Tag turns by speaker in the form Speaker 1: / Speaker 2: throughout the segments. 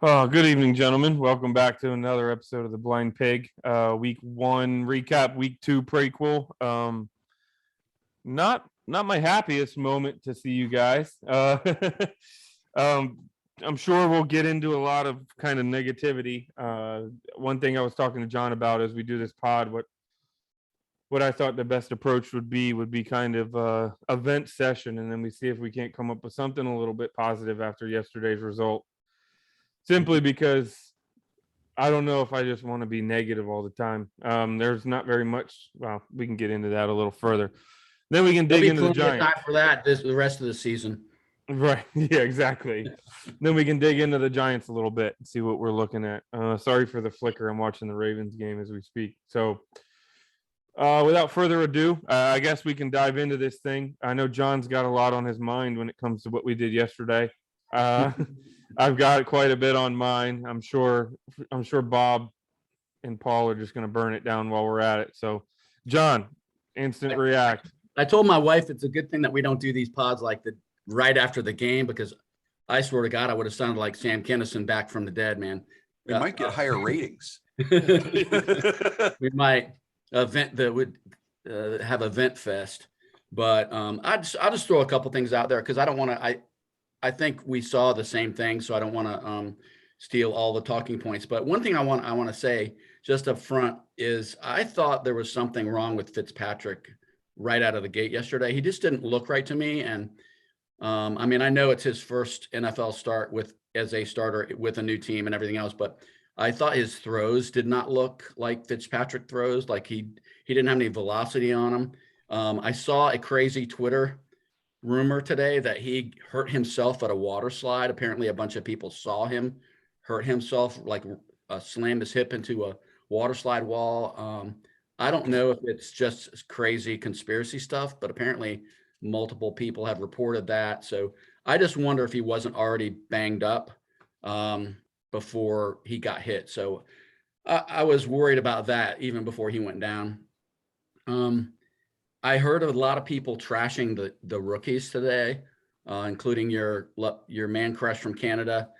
Speaker 1: Good evening, gentlemen. Welcome back to another episode of the Blind Pig. Week 1 recap, week 2 prequel. Not my happiest moment to see you guys. I'm sure we'll get into a lot of kind of negativity. One thing I was talking to John about as we do this pod, what I thought the best approach would be kind of a vent session, and then we see if we can't come up with something a little bit positive after yesterday's result. Simply because I don't know if I just want to be negative all the time. There's not very much. Well, we can get into that a little further. Then we can dig into the Giants.
Speaker 2: Time for that the rest of the season.
Speaker 1: Right. Yeah, exactly. Then we can dig into the Giants a little bit and see what we're looking at. Sorry for the flicker. I'm watching the Ravens game as we speak. So without further ado, I guess we can dive into this thing. I know John's got a lot on his mind when it comes to what we did yesterday. I've got quite a bit on mine. I'm sure Bob and Paul are just going to burn it down while we're at it. So, John, instant react.
Speaker 2: I told my wife it's a good thing that we don't do these pods like right after the game, because I swear to God, I would have sounded like Sam Kinison back from the dead, man.
Speaker 3: We might get higher ratings.
Speaker 2: We might have a vent fest, but I'll just throw a couple things out there because I don't want to. I think we saw the same thing, so I don't want to steal all the talking points. But one thing I want to say just up front is I thought there was something wrong with Fitzpatrick right out of the gate yesterday. He just didn't look right to me. And I mean, I know it's his first NFL start as a starter with a new team and everything else, but I thought his throws did not look like Fitzpatrick throws. Like he didn't have any velocity on them. I saw a crazy Twitter rumor today that he hurt himself at a water slide. Apparently a bunch of people saw him hurt himself, like slam his hip into a water slide wall. I don't know if it's just crazy conspiracy stuff, but apparently multiple people have reported that. So I just wonder if he wasn't already banged up before he got hit. So I was worried about that even before he went down. I heard of a lot of people trashing the rookies today, including your man crush from Canada,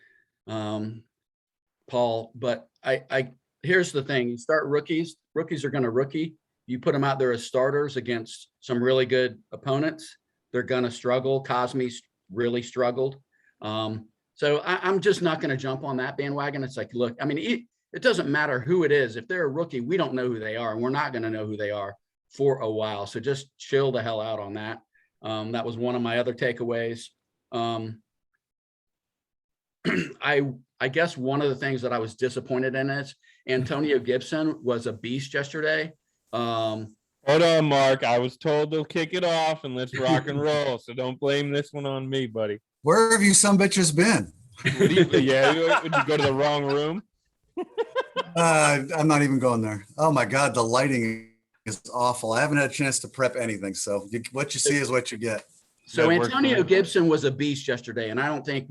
Speaker 2: Paul. But I here's the thing: you start rookies are going to rookie. You put them out there as starters against some really good opponents, they're going to struggle. Cosme's really struggled. So I'm just not going to jump on that bandwagon. It's like, look, I mean, it doesn't matter who it is. If they're a rookie, we don't know who they are, and we're not going to know who they are for a while. So just chill the hell out on that. That was one of my other takeaways. I guess one of the things that I was disappointed in is Antonio Gibson was a beast yesterday.
Speaker 1: Hold on, Mark. I was told to kick it off and let's rock and roll. So don't blame this one on me, buddy.
Speaker 3: Where have you some bitches been?
Speaker 1: Would you go to the wrong room?
Speaker 3: I'm not even going there. Oh my God, the lighting is awful. I haven't had a chance to prep anything. So what you see is what you get.
Speaker 2: So Antonio Gibson was a beast yesterday, and I don't think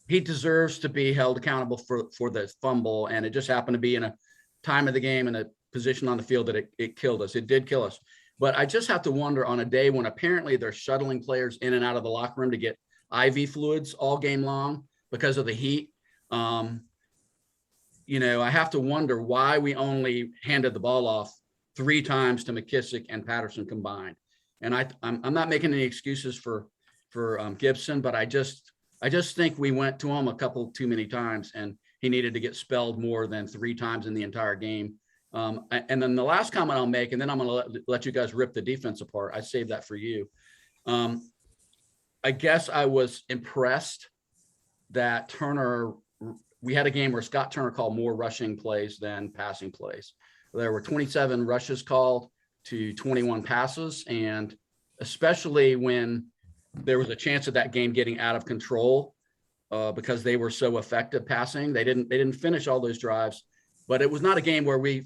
Speaker 2: he deserves to be held accountable for the fumble. And it just happened to be in a time of the game and a position on the field that it killed us. It did kill us. But I just have to wonder, on a day when apparently they're shuttling players in and out of the locker room to get IV fluids all game long because of the heat. I have to wonder why we only handed the ball off 3 times to McKissick and Patterson combined. And I'm not making any excuses for Gibson, but I just think we went to him a couple too many times, and he needed to get spelled more than 3 times in the entire game. And then the last comment I'll make, and then I'm going to let you guys rip the defense apart. I saved that for you. I guess I was impressed that we had a game where Scott Turner called more rushing plays than passing plays. There were 27 rushes called to 21 passes. And especially when there was a chance of that game getting out of control because they were so effective passing, they didn't finish all those drives. But it was not a game where we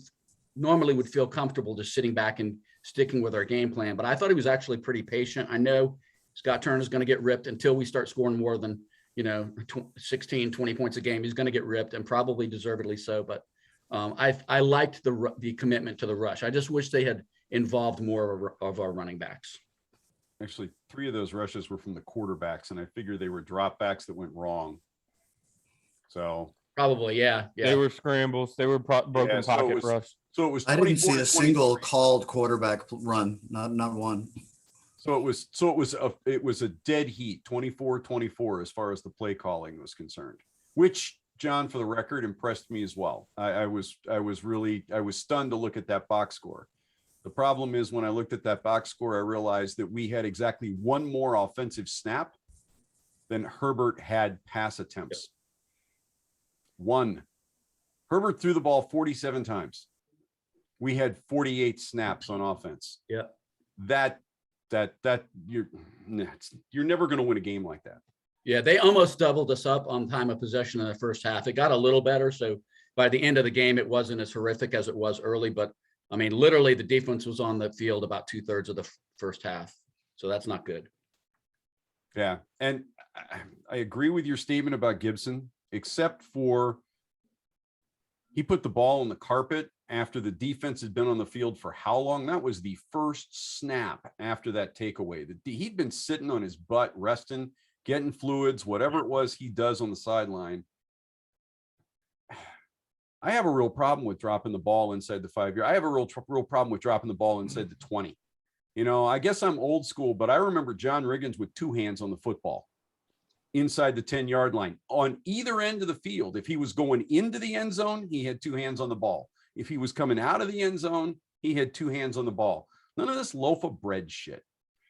Speaker 2: normally would feel comfortable just sitting back and sticking with our game plan. But I thought he was actually pretty patient. I know Scott Turner is going to get ripped until we start scoring more than 16, 20 points a game. He's going to get ripped, and probably deservedly so. But I liked the commitment to the rush. I just wish they had involved more of our running backs.
Speaker 4: Actually, 3 of those rushes were from the quarterbacks, and I figured they were dropbacks that went wrong. So
Speaker 2: Probably, yeah.
Speaker 1: They were scrambles. They were broken
Speaker 4: Yeah, so
Speaker 1: pocket
Speaker 4: it was-
Speaker 1: rush.
Speaker 4: so it was
Speaker 3: I didn't see
Speaker 4: 24
Speaker 3: a
Speaker 4: to
Speaker 3: single
Speaker 4: 23.
Speaker 3: called quarterback run, not one.
Speaker 4: So it was a dead heat, 24-24 as far as the play calling was concerned, which, John, for the record, impressed me as well. I was stunned to look at that box score. The problem is when I looked at that box score, I realized that we had exactly one more offensive snap than Herbert had pass attempts. One. Herbert threw the ball 47 times. We had 48 snaps on offense.
Speaker 2: Yeah.
Speaker 4: That you're never going to win a game like that.
Speaker 2: Yeah, they almost doubled us up on time of possession in the first half. It got a little better. So by the end of the game, it wasn't as horrific as it was early. But I mean, literally the defense was on the field about 2/3 of the first half. So that's not good.
Speaker 4: Yeah. And I agree with your statement about Gibson, except for he put the ball on the carpet after the defense had been on the field for how long? That was the first snap after that takeaway. He'd been sitting on his butt, resting, getting fluids, whatever it was he does on the sideline. I have a real problem with dropping the ball inside the 5-yard. I have a real problem with dropping the ball inside the 20. You know, I guess I'm old school, but I remember John Riggins with two hands on the football inside the 10-yard line on either end of the field. If he was going into the end zone, he had two hands on the ball. If he was coming out of the end zone, he had two hands on the ball. None of this loaf of bread shit.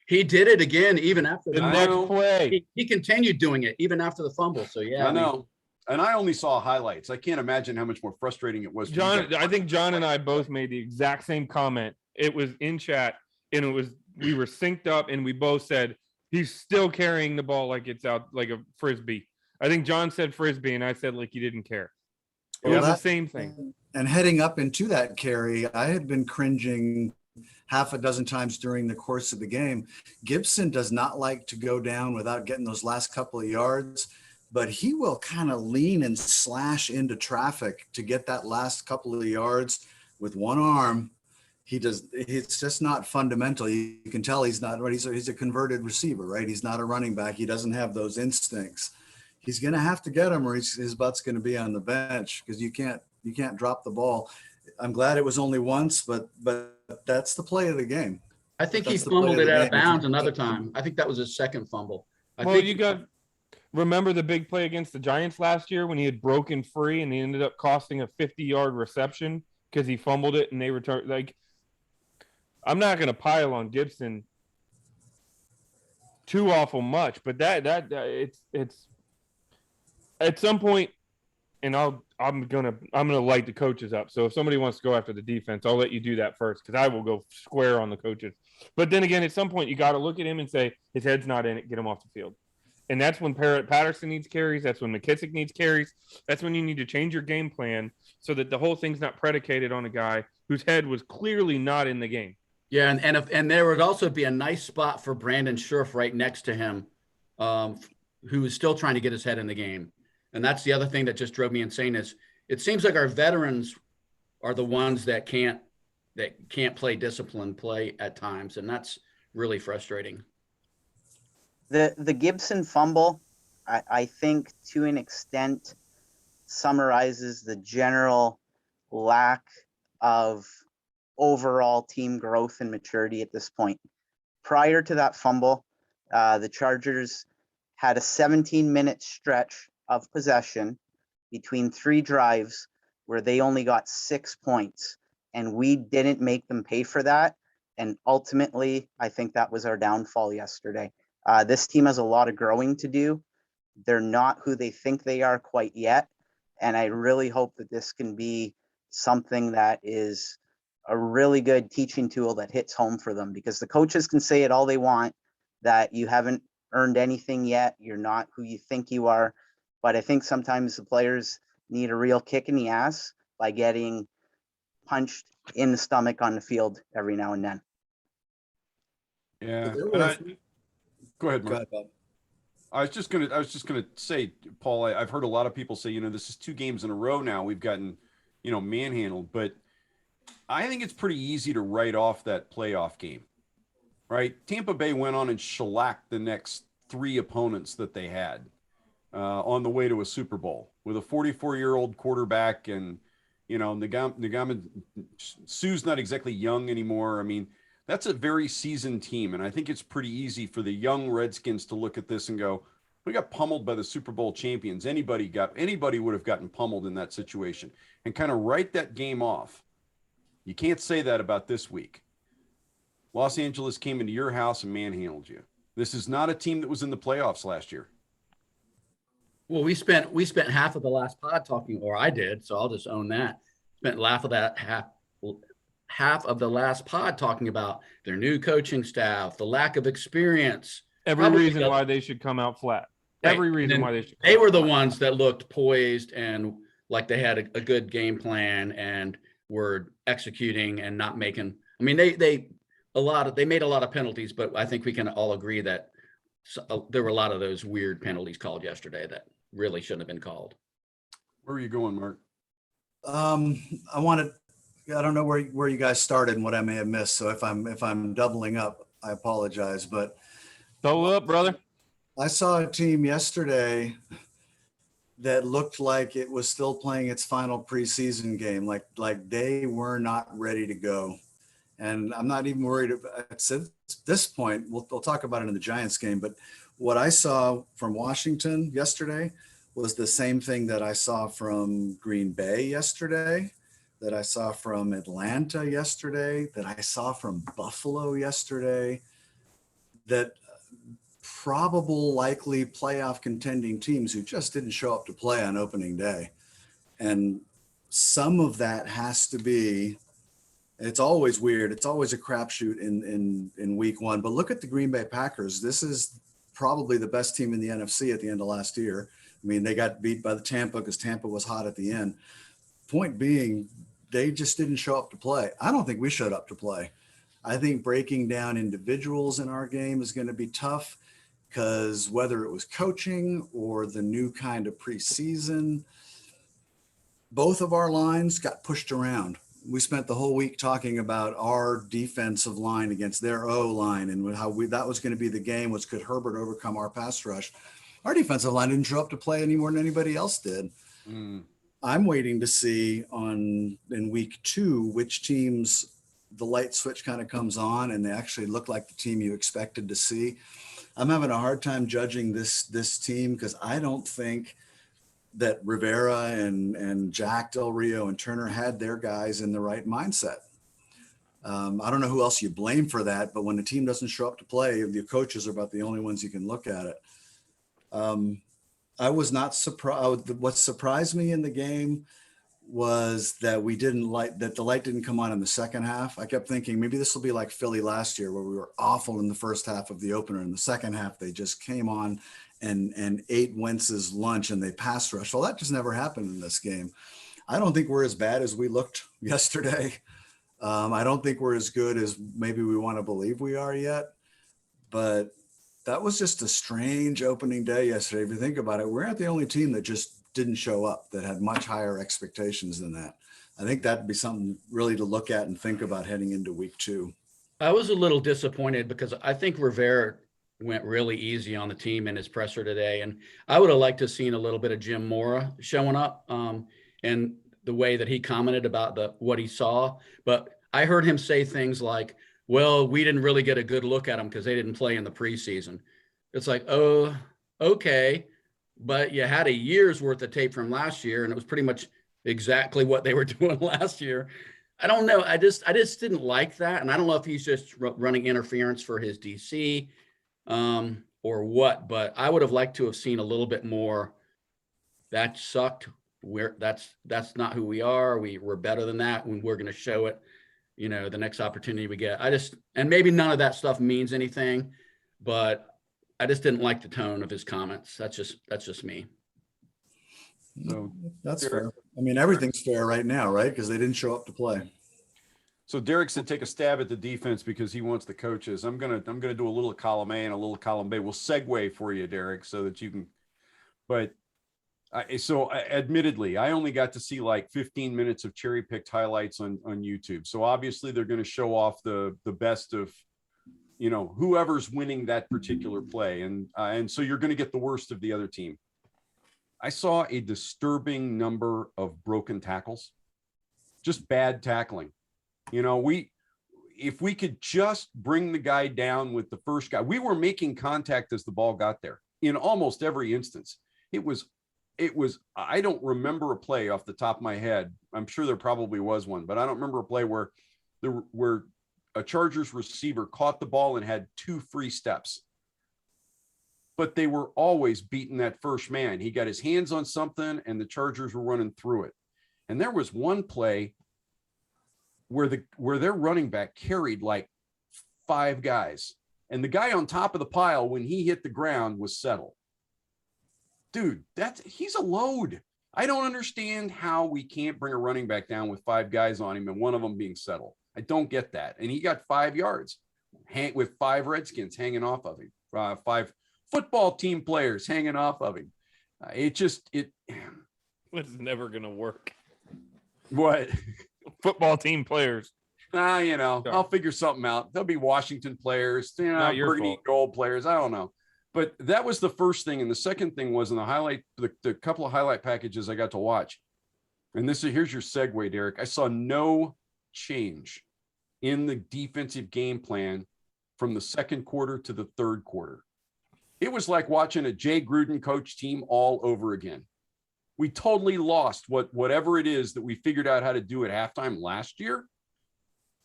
Speaker 2: He did it again, even after
Speaker 1: The
Speaker 2: the
Speaker 1: next
Speaker 4: know.
Speaker 1: play.
Speaker 2: he continued doing it even after the fumble. So yeah,
Speaker 4: I know. And I only saw highlights. I can't imagine how much more frustrating it was. for you
Speaker 1: John,
Speaker 4: guys.
Speaker 1: I think John and I both made the exact same comment. It was in chat, and we were synced up, and we both said he's still carrying the ball like it's out like a frisbee. I think John said frisbee, and I said like he didn't care. It
Speaker 3: Well,
Speaker 1: was the
Speaker 3: that-
Speaker 1: same thing.
Speaker 3: And heading up into that carry, I had been cringing half a dozen times during the course of the game. Gibson does not like to go down without getting those last couple of yards, but he will kind of lean and slash into traffic to get that last couple of yards with one arm. It's just not fundamental. You can tell he's not, he's a converted receiver, right? He's not a running back. He doesn't have those instincts. He's going to have to get him or his butt's going to be on the bench because you can't drop the ball. I'm glad it was only once, but that's the play of the game.
Speaker 2: I think he
Speaker 3: That's the play
Speaker 2: fumbled
Speaker 3: of
Speaker 2: it
Speaker 3: the
Speaker 2: out of
Speaker 3: game.
Speaker 2: bounds another time. I think that was his second fumble.
Speaker 1: Remember the big play against the Giants last year when he had broken free and he ended up costing a 50-yard reception because he fumbled it and they returned. Like, I'm not going to pile on Gibson too awful much, but it's at some point, and I'm gonna light the coaches up. So if somebody wants to go after the defense, I'll let you do that first because I will go square on the coaches. But then again, at some point, you got to look at him and say his head's not in it. Get him off the field. And that's when Patterson needs carries. That's when McKissick needs carries. That's when you need to change your game plan so that the whole thing's not predicated on a guy whose head was clearly not in the game.
Speaker 2: Yeah, and there would also be a nice spot for Brandon Scherf right next to him, who is still trying to get his head in the game. And that's the other thing that just drove me insane is it seems like our veterans are the ones that can't play disciplined play at times, and that's really frustrating.
Speaker 5: The Gibson fumble, I think to an extent summarizes the general lack of overall team growth and maturity at this point. Prior to that fumble, the Chargers had a 17-minute stretch of possession between 3 drives where they only got 6 points, and we didn't make them pay for that. And ultimately, I think that was our downfall yesterday. This team has a lot of growing to do. They're not who they think they are quite yet. And I really hope that this can be something that is a really good teaching tool that hits home for them, because the coaches can say it all they want that you haven't earned anything yet. You're not who you think you are. But I think sometimes the players need a real kick in the ass by getting punched in the stomach on the field every now and then.
Speaker 4: Yeah.
Speaker 3: There
Speaker 4: And
Speaker 3: was-
Speaker 4: go ahead,
Speaker 3: Go
Speaker 4: Mark.
Speaker 3: ahead, Bob.
Speaker 4: I was just gonna say, Paul, I've heard a lot of people say, this is 2 games in a row now we've gotten, manhandled, but I think it's pretty easy to write off that playoff game, right? Tampa Bay went on and shellacked the next 3 opponents that they had. on the way to a Super Bowl with a 44-year-old quarterback. And, you know, Ngama Sue's not exactly young anymore. I mean, that's a very seasoned team. And I think it's pretty easy for the young Redskins to look at this and go, we got pummeled by the Super Bowl champions. Anybody would have gotten pummeled in that situation, and kind of write that game off. You can't say that about this week. Los Angeles came into your house and manhandled you. This is not a team that was in the playoffs last year.
Speaker 2: Well, we spent half of the last pod talking, or I did, so I'll just own that. Spent half of the last pod talking about their new coaching staff, the lack of experience.
Speaker 1: Every reason why they should come out flat.
Speaker 2: Right.
Speaker 1: Every reason why they should.
Speaker 2: They were the ones that looked poised and like they had a good game plan and were executing and not making. I mean, they made a lot of penalties, but I think we can all agree that there were a lot of those weird penalties called yesterday that really shouldn't have been called.
Speaker 4: Where are you going, Mark?
Speaker 3: I don't know where you guys started and what I may have missed. So if I'm doubling up, I apologize. But
Speaker 1: double up, brother.
Speaker 3: I saw a team yesterday that looked like it was still playing its final preseason game, like they were not ready to go. And I'm not even worried about at this point. We'll talk about it in the Giants game. But what I saw from Washington yesterday was the same thing that I saw from Green Bay yesterday, that I saw from Atlanta yesterday, that I saw from Buffalo yesterday, that probable likely playoff contending teams who just didn't show up to play on opening day. And some of that has to be, it's always weird. It's always a crapshoot in week one, but look at the Green Bay Packers. This is probably the best team in the NFC at the end of last year. I mean, they got beat by the Tampa because Tampa was hot at the end. Point being, they just didn't show up to play. I don't think we showed up to play. I think breaking down individuals in our game is going to be tough because whether it was coaching or the new kind of preseason, both of our lines got pushed around. We spent the whole week talking about our defensive line against their O-line and how that was going to be the game was could Herbert overcome our pass rush. Our defensive line didn't show up to play any more than anybody else did. I'm waiting to see in week 2 which teams the light switch kind of comes on and they actually look like the team you expected to see. I'm having a hard time judging this team because I don't think that Rivera and Jack Del Rio and Turner had their guys in the right mindset. I don't know who else you blame for that, but when the team doesn't show up to play, the coaches are about the only ones you can look at it. I was not surprised. What surprised me in the game was that the light didn't come on in the second half. I kept thinking maybe this will be like Philly last year where we were awful in the first half of the opener. In the second half, they just came on and ate Wentz's lunch and they pass rushed. Well, that just never happened in this game. I don't think we're as bad as we looked yesterday. I don't think we're as good as maybe we want to believe we are yet, but that was just a strange opening day yesterday. If you think about it, we're not the only team that just didn't show up, that had much higher expectations than that. I think that'd be something really to look at and think about heading into week 2.
Speaker 2: I was a little disappointed because I think Rivera went really easy on the team in his presser today. And I would have liked to have seen a little bit of Jim Mora showing up and the way that he commented about what he saw. But I heard him say things like, well, we didn't really get a good look at them because they didn't play in the preseason. It's like, oh, okay. But you had a year's worth of tape from last year, and it was pretty much exactly what they were doing last year. I don't know. I just didn't like that. And I don't know if he's just running interference for his DC or what, but I would have liked to have seen a little bit more. That sucked. That's not who we are. We're better than that when we're going to show it, the next opportunity we get. And maybe none of that stuff means anything, but I just didn't like the tone of his comments. That's just me.
Speaker 3: No, that's fair. I mean, everything's fair right now, right? Because they didn't show up to play.
Speaker 4: So Derek said take a stab at the defense because he wants the coaches. I'm gonna do a little column A and a little column B. We'll segue for you, Derek, so that you can. But admittedly, I only got to see like 15 minutes of cherry picked highlights on YouTube. So obviously they're going to show off the best of, whoever's winning that particular play, and so you're going to get the worst of the other team. I saw a disturbing number of broken tackles, just bad tackling. You know, if we could just bring the guy down with the first guy, we were making contact as the ball got there in almost every instance. It was, I don't remember a play off the top of my head. I'm sure there probably was one, but I don't remember a play where a Chargers receiver caught the ball and had 2 free steps. But they were always beating that first man. He got his hands on something and the Chargers were running through it. And there was one play where their running back carried like 5 guys. And the guy on top of the pile, when he hit the ground, was settled. Dude, he's a load. I don't understand how we can't bring a running back down with 5 guys on him and one of them being settled. I don't get that. And he got 5 yards with 5 Redskins hanging off of him, 5 football team players hanging off of him. It's
Speaker 1: never going to work.
Speaker 4: What?
Speaker 1: Football team players.
Speaker 4: You know, I'll figure something out. There'll be Washington players, you know,
Speaker 1: Not your
Speaker 4: burgundy
Speaker 1: fault.
Speaker 4: gold players. I don't know. But that was the first thing. And the second thing was in the couple of highlight packages I got to watch. And here's your segue, Derek. I saw no change in the defensive game plan from the second quarter to the third quarter. It was like watching a Jay Gruden coach team all over again. We totally lost whatever it is that we figured out how to do at halftime last year.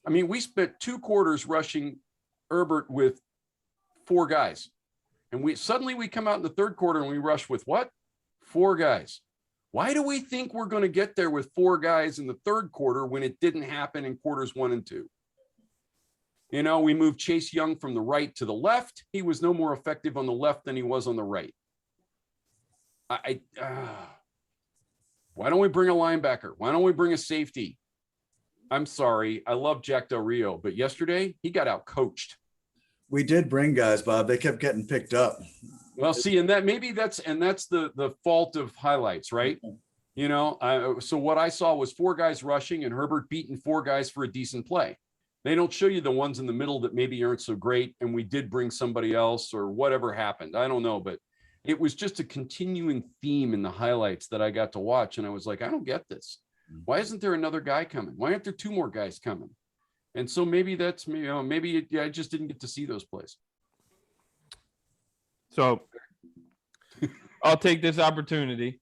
Speaker 4: I mean, we spent 2 quarters rushing Herbert with 4 guys. And we come out in the third quarter and we rush with what? 4 guys. Why do we think we're going to get there with 4 guys in the third quarter when it didn't happen in quarters 1 and 2? You know, we moved Chase Young from the right to the left. He was no more effective on the left than he was on the right. Why don't we bring a linebacker? Why don't we bring a safety? I'm sorry. I love Jack Del Rio, but yesterday he got out coached.
Speaker 3: We did bring guys, Bob. They kept getting picked up.
Speaker 4: Well, see, and that's the fault of highlights, right? You know, so what I saw was 4 guys rushing and Herbert beating 4 guys for a decent play. They don't show you the ones in the middle that maybe aren't so great. And we did bring somebody else or whatever happened. I don't know, but it was just a continuing theme in the highlights that I got to watch. And I was like, I don't get this. Why isn't there another guy coming? Why aren't there 2 more guys coming? And so maybe that's me. You know, I just didn't get to see those plays.
Speaker 1: So I'll take this opportunity.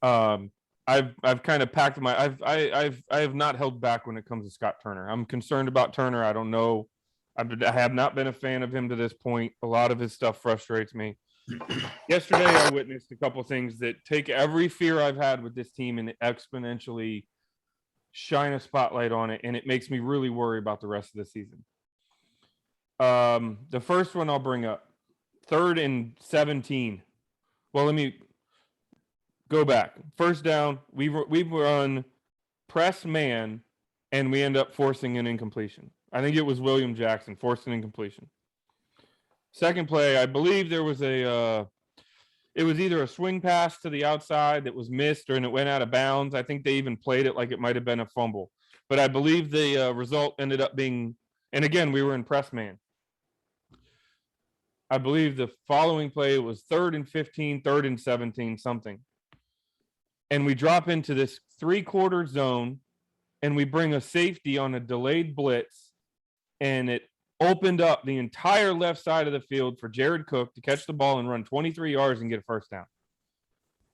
Speaker 1: I've kind of packed I have not held back when it comes to Scott Turner. I'm concerned about Turner. I don't know. I have not been a fan of him to this point. A lot of his stuff frustrates me. Yesterday, I witnessed a couple things that take every fear I've had with this team and exponentially shine a spotlight on it, and it makes me really worry about the rest of the season. The first one I'll bring up, 3rd and 17. Well, let me go back. First down, we run press man, and we end up forcing an incompletion. I think it was William Jackson forced an incompletion. Second play, I believe there was it was either a swing pass to the outside that was missed and it went out of bounds. I think they even played it like it might have been a fumble. But I believe the result ended up being, and again, we were in press man. I believe the following play was 3rd and 15, 3rd and 17, something. And we drop into this 3-quarter zone and we bring a safety on a delayed blitz, and it opened up the entire left side of the field for Jared Cook to catch the ball and run 23 yards and get a first down.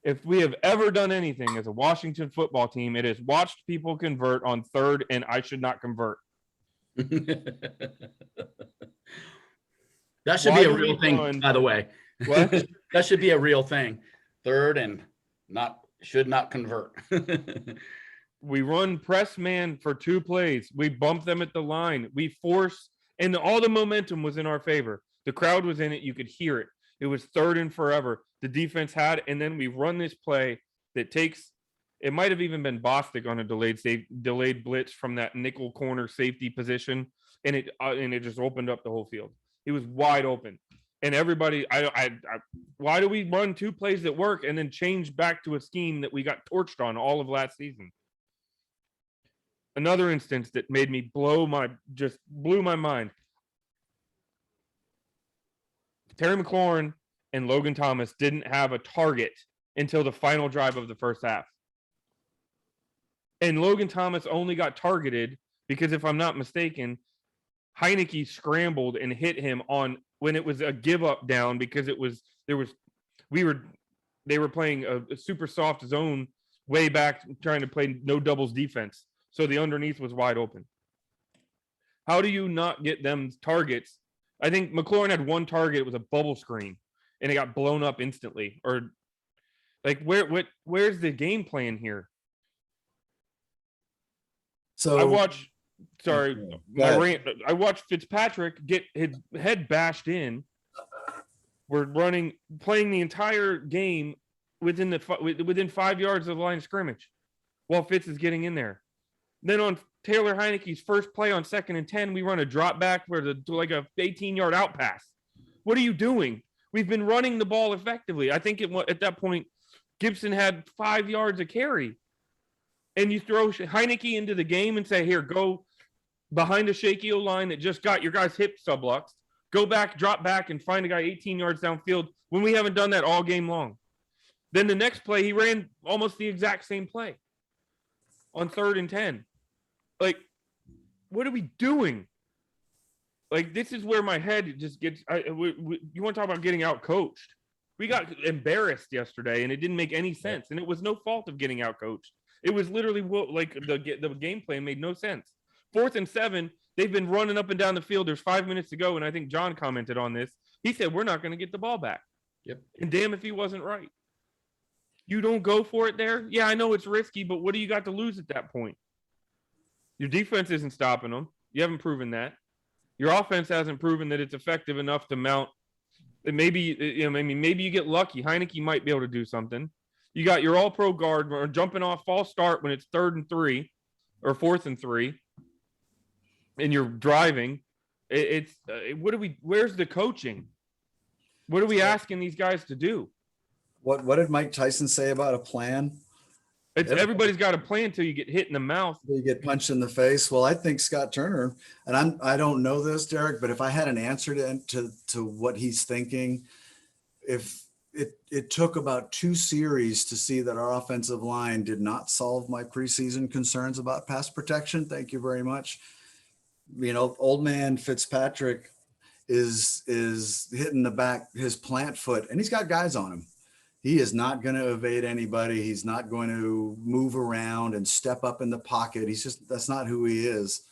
Speaker 1: If we have ever done anything as a Washington football team, it is watched people convert on 3rd, and I should not convert.
Speaker 2: That should be a real thing, by the way.
Speaker 1: What?
Speaker 2: That should be a real thing. 3rd and should not convert.
Speaker 1: We run press man for 2 plays. We bump them at the line. We force, and all the momentum was in our favor. The crowd was in it. You could hear it. It was 3rd and forever. The defense had, and then we run this play that takes, it might have even been Bostic on a delayed blitz from that nickel corner safety position, and it just opened up the whole field. It was wide open. And everybody, why do we run 2 plays that work and then change back to a scheme that we got torched on all of last season? Another instance that made me blew my mind. Terry McLaurin and Logan Thomas didn't have a target until the final drive of the first half. And Logan Thomas only got targeted because, if I'm not mistaken, Heineke scrambled and hit him on when it was a give up down, because they were playing a super soft zone way back, trying to play no doubles defense. So the underneath was wide open. How do you not get them targets? I think McLaurin had one target. It was a bubble screen and it got blown up instantly. Or like, where's the game plan here?
Speaker 3: So
Speaker 1: I watched Fitzpatrick get his head bashed in. We're playing the entire game within 5 yards of the line of scrimmage while Fitz is getting in there. Then on Taylor Heineke's first play on 2nd and 10, we run a drop back like a 18-yard out pass. What are you doing? We've been running the ball effectively. I think at that point, Gibson had 5 yards of carry. And you throw Heineke into the game and say, here, go behind a shaky O-line that just got your guy's hip subluxed. Go back, drop back, and find a guy 18 yards downfield when we haven't done that all game long. Then the next play, he ran almost the exact same play on 3rd and 10. Like, what are we doing? Like, this is where my head just gets you want to talk about getting out coached. We got embarrassed yesterday, and it didn't make any sense. And it was no fault of getting out coached. It was literally like the game plan made no sense. 4th and 7, they've been running up and down the field. There's 5 minutes to go, and I think John commented on this. He said, we're not going to get the ball back.
Speaker 2: Yep.
Speaker 1: And damn if he wasn't right. You don't go for it there? Yeah, I know it's risky, but what do you got to lose at that point? Your defense isn't stopping them. You haven't proven that. Your offense hasn't proven that it's effective enough to mount. Maybe you get lucky. Heineke might be able to do something. You got your all-pro guard or jumping off false start when it's 3rd and 3 or 4th and 3, and you're driving. Where's the coaching? What are we asking these guys to do?
Speaker 3: what did Mike Tyson say about a plan?
Speaker 1: Everybody's got a plan until you get hit in the mouth.
Speaker 3: You get punched in the face. Well, I think Scott Turner, and I don't know this, Derek, but if I had an answer to what he's thinking, if it took about 2 series to see that our offensive line did not solve my preseason concerns about pass protection. Thank you very much. You know, old man Fitzpatrick is hitting the back, his plant foot, and he's got guys on him. He is not going to evade anybody. He's not going to move around and step up in the pocket. That's not who he is.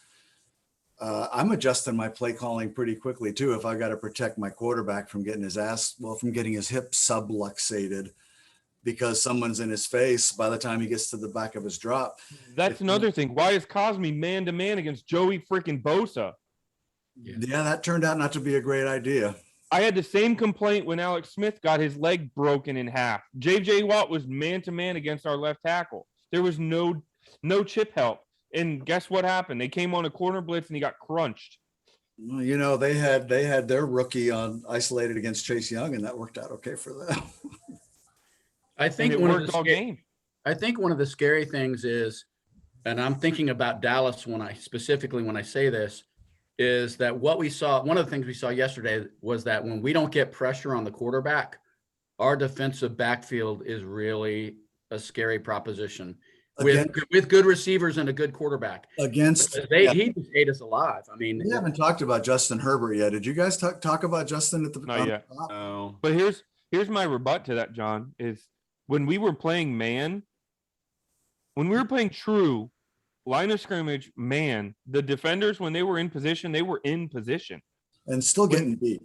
Speaker 3: I'm adjusting my play calling pretty quickly too. If I got to protect my quarterback from getting from getting his hip subluxated because someone's in his face by the time he gets to the back of his drop.
Speaker 1: That's another thing. Why is Cosme man-to-man against Joey freaking Bosa?
Speaker 3: Yeah, that turned out not to be a great idea.
Speaker 1: I had the same complaint when Alex Smith got his leg broken in half. J.J. Watt was man-to-man against our left tackle. There was no chip help. And guess what happened? They came on a corner blitz and he got crunched.
Speaker 3: Well, you know, they had their rookie on isolated against Chase Young, and that worked out okay for them.
Speaker 2: I think
Speaker 1: it worked all game.
Speaker 2: I think one of the scary things is, and I'm thinking about Dallas when I say this, is that one of the things we saw yesterday was that when we don't get pressure on the quarterback, our defensive backfield is really a scary proposition with good receivers and a good quarterback.
Speaker 3: He just
Speaker 2: ate us alive. I mean,
Speaker 3: we haven't talked about Justin Herbert yet. Did you guys talk about Justin at the
Speaker 1: not yet?
Speaker 4: No.
Speaker 1: But here's my rebut to that, John, is when we were playing man, when we were playing true line of scrimmage, man, the defenders, when they were in position, and still getting beat.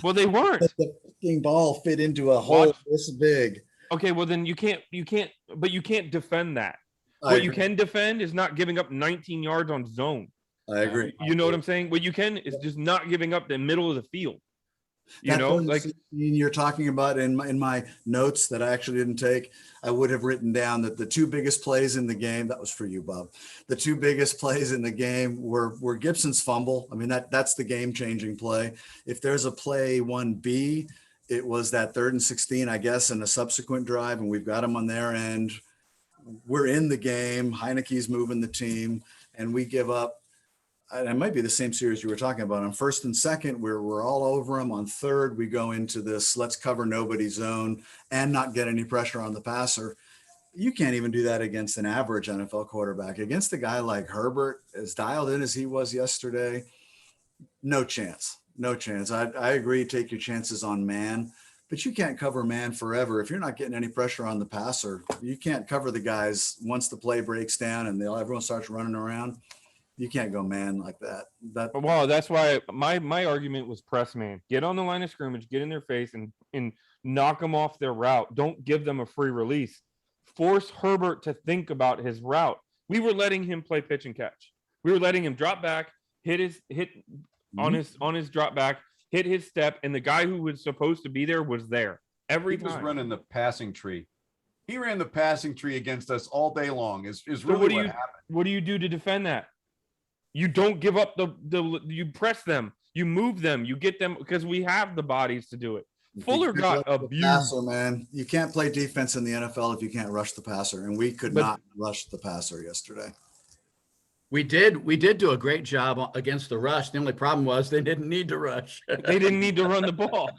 Speaker 1: Well, they weren't.
Speaker 3: The fucking ball fit into a hole this big.
Speaker 1: Okay, well then you can't defend that. What you can defend is not giving up 19 yards on zone.
Speaker 3: I agree.
Speaker 1: You know what I'm saying? What you can is just not giving up the middle of the field.
Speaker 3: You're talking about in my notes that I actually didn't take, I would have written down that the 2 biggest plays in the game, that was for you, Bob. The 2 biggest plays in the game were Gibson's fumble. I mean, that's the game-changing play. If there's a play 1B, it was that 3rd and 16, I guess, in a subsequent drive, and we've got them on their end. We're in the game. Heineke's moving the team, and we give up it might be the same series you were talking about. On first and second, we're all over them. On third, we go into this let's cover nobody zone and not get any pressure on the passer. You can't even do that against an average NFL quarterback. Against a guy like Herbert, as dialed in as he was yesterday, no chance. No chance. I agree, take your chances on man, but you can't cover man forever. If you're not getting any pressure on the passer, you can't cover the guys once the play breaks down and everyone starts running around. You can't go man like that.
Speaker 1: Well, that's why my argument was press man. Get on the line of scrimmage, get in their face, and knock them off their route. Don't give them a free release. Force Herbert to think about his route. We were letting him play pitch and catch. We were letting him drop back, hit on his drop back, hit his step, and the guy who was supposed to be there was there every time.
Speaker 4: He was running the passing tree. He ran the passing tree against us all day long. Is
Speaker 1: So
Speaker 4: really what happened.
Speaker 1: what do you do to defend that? You don't give up you press them, you move them, you get them, because we have the bodies to do it. Fuller got abused.
Speaker 3: Passer, man. You can't play defense in the NFL if you can't rush the passer, and we could not rush the passer yesterday.
Speaker 2: We did do a great job against the rush. The only problem was they didn't need to rush.
Speaker 1: They didn't need to run the ball.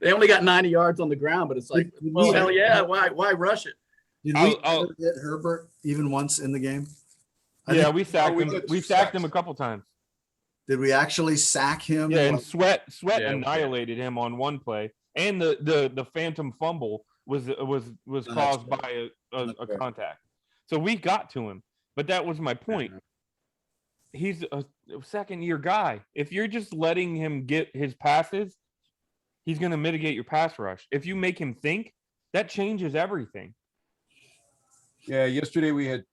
Speaker 2: They only got 90 yards on the ground, but it's like, well, hell yeah, why rush it?
Speaker 3: Did we ever get Herbert even once in the game?
Speaker 1: Yeah, we sacked him. We sacked him a couple times.
Speaker 3: Did we actually sack him?
Speaker 1: Yeah, and Sweat annihilated him on one play, and the phantom fumble was caused by a contact. So we got to him, but that was my point. He's a second-year guy. If you're just letting him get his passes, he's going to mitigate your pass rush. If you make him think, that changes everything.
Speaker 4: Yeah, yesterday we had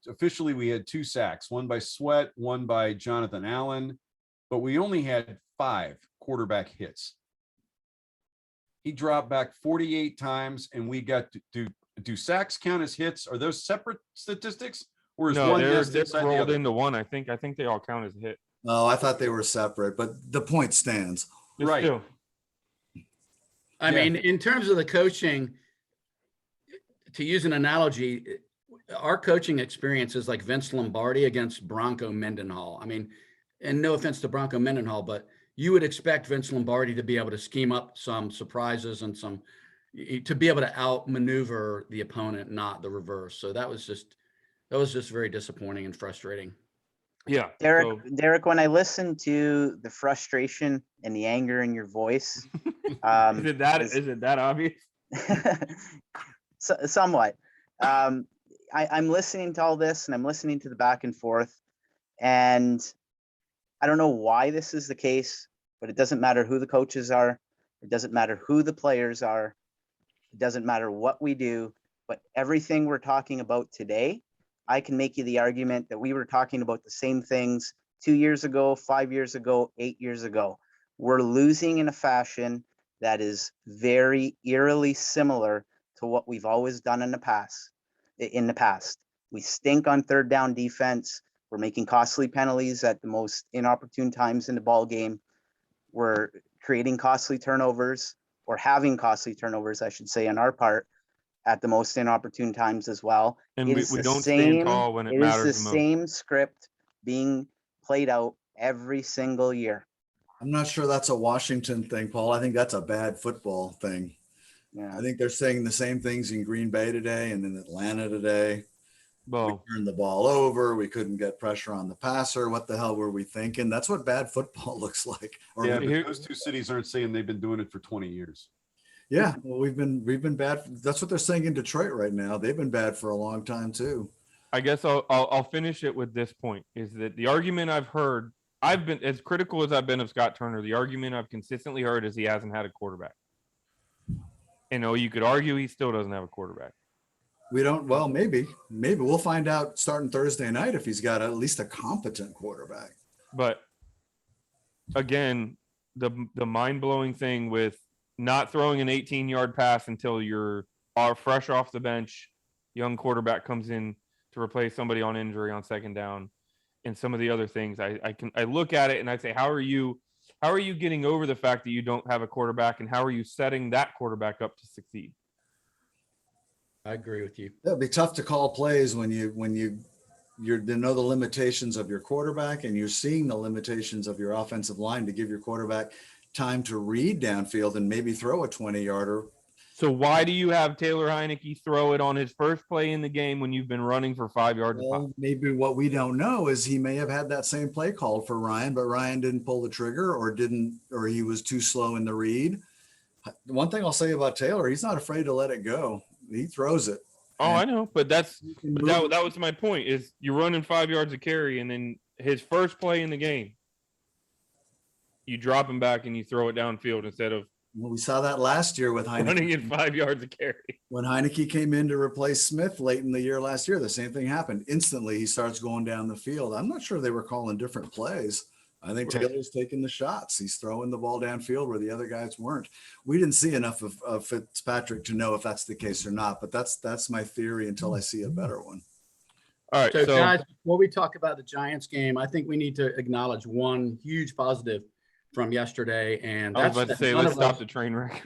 Speaker 4: 2 sacks, one by Sweat, one by Jonathan Allen, but we only had 5 quarterback hits. He dropped back 48 times, and we got do sacks count as hits? Are those separate statistics, or is one
Speaker 1: they're rolled into one? I think they all count as a hit.
Speaker 3: No, I thought they were separate, but the point stands.
Speaker 4: Right.
Speaker 1: Still.
Speaker 2: I mean, in terms of the coaching, to use an analogy, our coaching experience is like Vince Lombardi against Bronco Mendenhall. I mean, and no offense to Bronco Mendenhall, but you would expect Vince Lombardi to be able to scheme up some surprises and to be able to outmaneuver the opponent, not the reverse. So that was just very disappointing and frustrating.
Speaker 1: Yeah.
Speaker 5: Derek, when I listen to the frustration and the anger in your voice,
Speaker 1: is it that obvious?
Speaker 5: Somewhat. I'm listening to all this, and I'm listening to the back and forth, and I don't know why this is the case, but it doesn't matter who the coaches are. It doesn't matter who the players are. It doesn't matter what we do, but everything we're talking about today, I can make you the argument that we were talking about the same things 2 years ago, 5 years ago, 8 years ago. We're losing in a fashion that is very eerily similar to what we've always done in the past. We stink on third down defense. We're making costly penalties at the most inopportune times in the ball game. We're creating costly turnovers, or having costly turnovers, I should say, on our part at the most inopportune times as well.
Speaker 1: And we don't stand tall when it matters.
Speaker 5: It is the same script being played out every single year.
Speaker 3: I'm not sure that's a Washington thing, Paul. I think that's a bad football thing. Yeah. I think they're saying the same things in Green Bay today and in Atlanta today.
Speaker 1: Well,
Speaker 3: we turned the ball over. We couldn't get pressure on the passer. What the hell were we thinking? That's what bad football looks like.
Speaker 4: Yeah, but those two cities aren't saying they've been doing it for 20 years.
Speaker 3: Yeah, well, we've been bad. That's what they're saying in Detroit right now. They've been bad for a long time too.
Speaker 1: I guess I'll finish it with this point: is that the argument I've been as critical as I've been of Scott Turner. The argument I've consistently heard is he hasn't had a quarterback. You could argue he still doesn't have a quarterback.
Speaker 3: We don't. Well, maybe we'll find out starting Thursday night if he's got at least a competent quarterback.
Speaker 1: But again, the mind-blowing thing with not throwing an 18-yard pass until you're fresh off the bench, young quarterback comes in to replace somebody on injury on second down, and some of the other things, I look at it and I say, how are you getting over the fact that you don't have a quarterback, and how are you setting that quarterback up to succeed?
Speaker 2: I agree with you.
Speaker 3: It'll be tough to call plays when you you know the limitations of your quarterback, and you're seeing the limitations of your offensive line to give your quarterback time to read downfield and maybe throw a 20-yarder.
Speaker 1: So why do you have Taylor Heineke throw it on his first play in the game when you've been running for 5 yards a pop?
Speaker 3: Well, maybe what we don't know is he may have had that same play called for Ryan, but Ryan didn't pull the trigger or he was too slow in the read. One thing I'll say about Taylor, he's not afraid to let it go. He throws it.
Speaker 1: Oh, I know, but that
Speaker 3: move.
Speaker 1: was my point. Is you're running 5 yards of carry, and then his first play in the game, you drop him back and you throw it downfield instead of
Speaker 3: Well, we saw that last year with Heineke.
Speaker 1: running it 5 yards of carry.
Speaker 3: When Heineke came in to replace Smith late in the year last year, the same thing happened. Instantly, he starts going down the field. I'm not sure they were calling different plays. I think
Speaker 1: Right.
Speaker 3: Taylor's taking the shots. He's throwing the ball downfield where the other guys weren't. We didn't see enough of Fitzpatrick to know if that's the case or not, but that's my theory until I see a better one.
Speaker 1: All right,
Speaker 2: So
Speaker 1: so
Speaker 2: guys, before we talk about the Giants game, I think we need to acknowledge one huge positive from yesterday. And
Speaker 1: I was
Speaker 2: that's
Speaker 1: about to
Speaker 2: that
Speaker 1: say,
Speaker 2: none
Speaker 1: let's
Speaker 2: of
Speaker 1: stop
Speaker 2: us-
Speaker 1: the train wreck.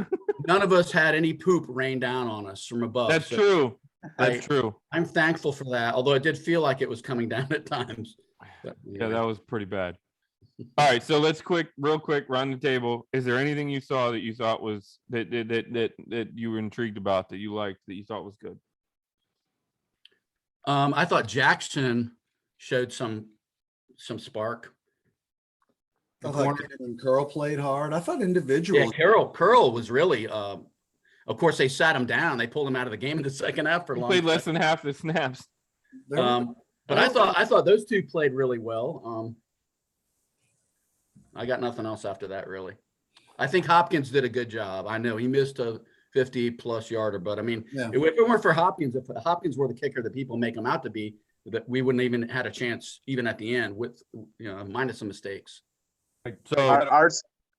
Speaker 2: none of us had any poop rain down on us from above.
Speaker 1: That's
Speaker 2: So
Speaker 1: true. That's true.
Speaker 2: I'm thankful for that, although it did feel like it was coming down at times. But,
Speaker 1: Yeah, that was pretty bad. All right, so let's real quick, run the table. Is there anything you saw that you thought was that you were intrigued about, that you liked, that you thought was good?
Speaker 2: I thought Jackson showed some spark.
Speaker 3: I thought Cameron Curl played hard. I thought individuals.
Speaker 2: Yeah, Curl was really. Of course, they sat him down. They pulled him out of the game in the second half for a
Speaker 1: He
Speaker 2: long
Speaker 1: played
Speaker 2: time.
Speaker 1: less than half the snaps.
Speaker 2: But I thought those two played really well. I got nothing else after that, really. I think Hopkins did a good job. I know he missed a 50-plus yarder, but I mean,
Speaker 3: Yeah.
Speaker 2: if it weren't for Hopkins, if Hopkins were the kicker that people make him out to be, that we wouldn't even had a chance even at the end with, minus some mistakes.
Speaker 1: So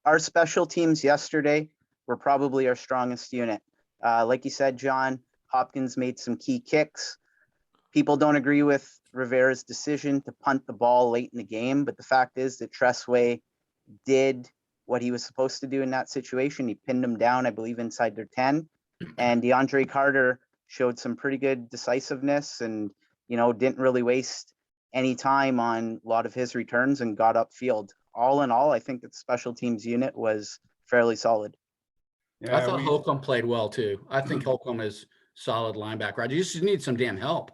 Speaker 5: Our special teams yesterday were probably our strongest unit. Like you said, John, Hopkins made some key kicks. People don't agree with Rivera's decision to punt the ball late in the game, but the fact is that Tressway did what he was supposed to do in that situation. He pinned him down, I believe, inside their 10. And DeAndre Carter showed some pretty good decisiveness and, didn't really waste any time on a lot of his returns and got upfield. All in all, I think that the special teams unit was fairly solid.
Speaker 2: I thought Holcomb played well too. I think Holcomb is solid linebacker. You just need some damn help.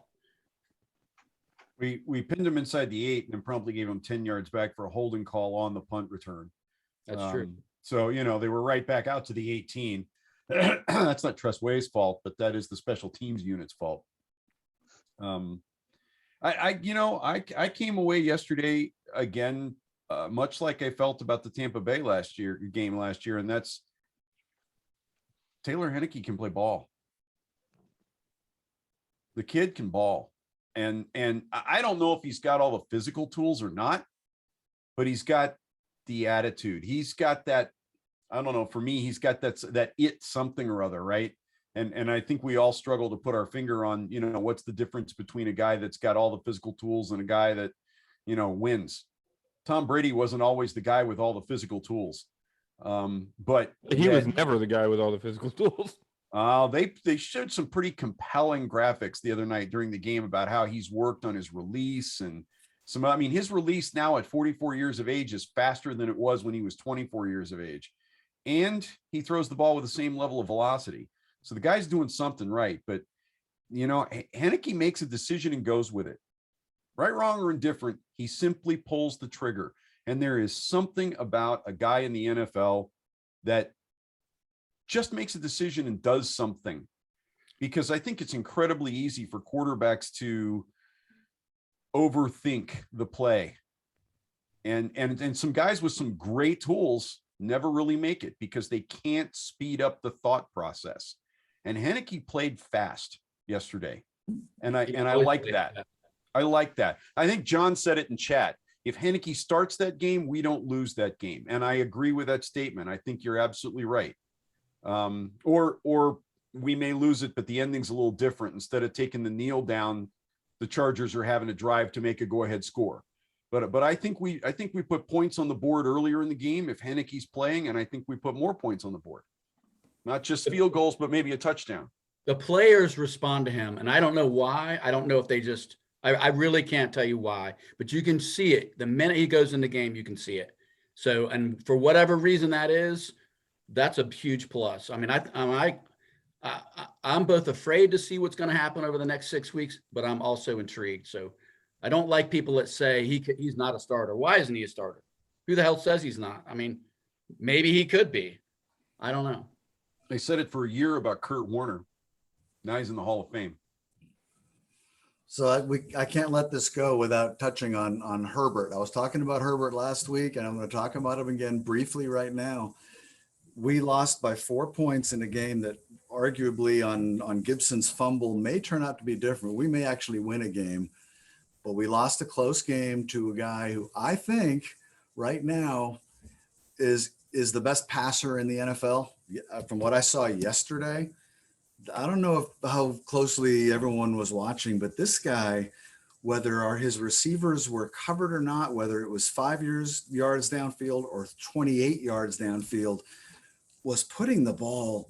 Speaker 4: We pinned him inside the 8 and then promptly gave him 10 yards back for a holding call on the punt return.
Speaker 2: That's true.
Speaker 4: So, they were right back out to the 18. That's not Tressway's fault, but that is the special teams unit's fault. I came away yesterday again, much like I felt about the Tampa Bay game last year, and that's Taylor Heineke can play ball. The kid can ball. And I don't know if he's got all the physical tools or not, but he's got the attitude. He's got that, I don't know, for me, he's got that it something or other, right? And I think we all struggle to put our finger on, what's the difference between a guy that's got all the physical tools and a guy that, wins. Tom Brady wasn't always the guy with all the physical tools. But
Speaker 1: he was never the guy with all the physical tools.
Speaker 4: They showed some pretty compelling graphics the other night during the game about how he's worked on his release and his release now at 44 years of age is faster than it was when he was 24 years of age. And he throws the ball with the same level of velocity. So the guy's doing something right, but Heineke makes a decision and goes with it. Right, wrong, or indifferent, he simply pulls the trigger. And there is something about a guy in the NFL that just makes a decision and does something, because I think it's incredibly easy for quarterbacks to overthink the play. And some guys with some great tools never really make it because they can't speed up the thought process. And Heineke played fast yesterday. And I like that. I like that. I think John said it in chat. If Heineke starts that game, we don't lose that game. And I agree with that statement. I think you're absolutely right. Or we may lose it, but the ending's a little different. Instead of taking the kneel down, the Chargers are having a drive to make a go-ahead score. But I think we put points on the board earlier in the game if Heineke's playing, and I think we put more points on the board. Not just field goals, but maybe a touchdown.
Speaker 2: The players respond to him, and I don't know why. I don't know if they just I really can't tell you why, but you can see it. The minute he goes in the game, you can see it. So, and for whatever reason that is, that's a huge plus. I mean, I'm both afraid to see what's going to happen over the next 6 weeks, but I'm also intrigued. So I don't like people that say he's not a starter. Why isn't he a starter? Who the hell says he's not? I mean, maybe he could be. I don't know.
Speaker 4: They said it for a year about Kurt Warner. Now he's in the Hall of Fame.
Speaker 3: So I can't let this go without touching on Herbert. I was talking about Herbert last week, and I'm going to talk about him again briefly right now. We lost by 4 points in a game that arguably on Gibson's fumble may turn out to be different. We may actually win a game, but we lost a close game to a guy who I think right now is the best passer in the NFL. From what I saw yesterday, I don't know how closely everyone was watching, but this guy, whether his receivers were covered or not, whether it was 5 yards downfield or 28 yards downfield, was putting the ball.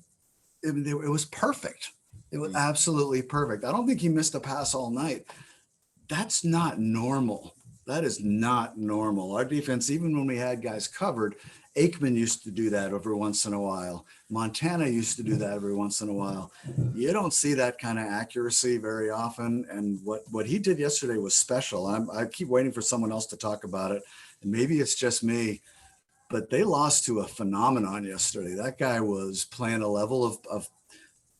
Speaker 3: It was perfect. It was absolutely perfect. I don't think he missed a pass all night. That's not normal. That is not normal. Our defense, even when we had guys covered, Aikman used to do that every once in a while. Montana used to do that every once in a while. You don't see that kind of accuracy very often. And what he did yesterday was special. I keep waiting for someone else to talk about it. And maybe it's just me, but they lost to a phenomenon yesterday. That guy was playing a level of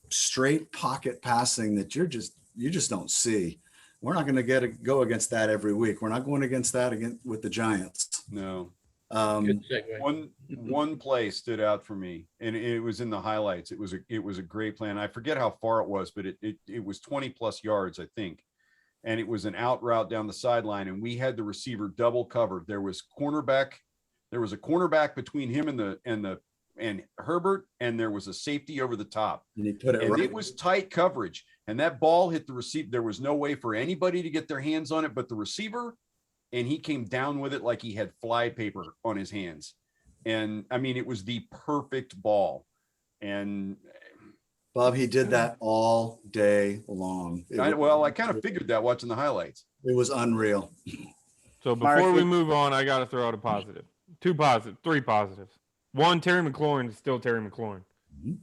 Speaker 3: straight pocket passing that you just don't see. We're not going to go against that every week. We're not going against that again with the Giants.
Speaker 4: No.
Speaker 2: Good segue.
Speaker 4: One play stood out for me, and it was in the highlights. It was a great plan. I forget how far it was, but it was 20 plus yards, I think. And it was an out route down the sideline, and we had the receiver double covered. There was a cornerback between him and Herbert, and there was a safety over the top.
Speaker 3: And he put it
Speaker 4: and
Speaker 3: right.
Speaker 4: It was tight coverage, and that ball hit the receiver. There was no way for anybody to get their hands on it but the receiver, and he came down with it like he had fly paper on his hands. And I mean, it was the perfect ball. And
Speaker 3: Bob, he did that all day long.
Speaker 4: I kind of figured that watching the highlights.
Speaker 3: It was unreal.
Speaker 1: So before we move on, I got to throw out a positive. 2 positives, 3 positives. 1, Terry McLaurin is still Terry McLaurin.
Speaker 3: Mm-hmm.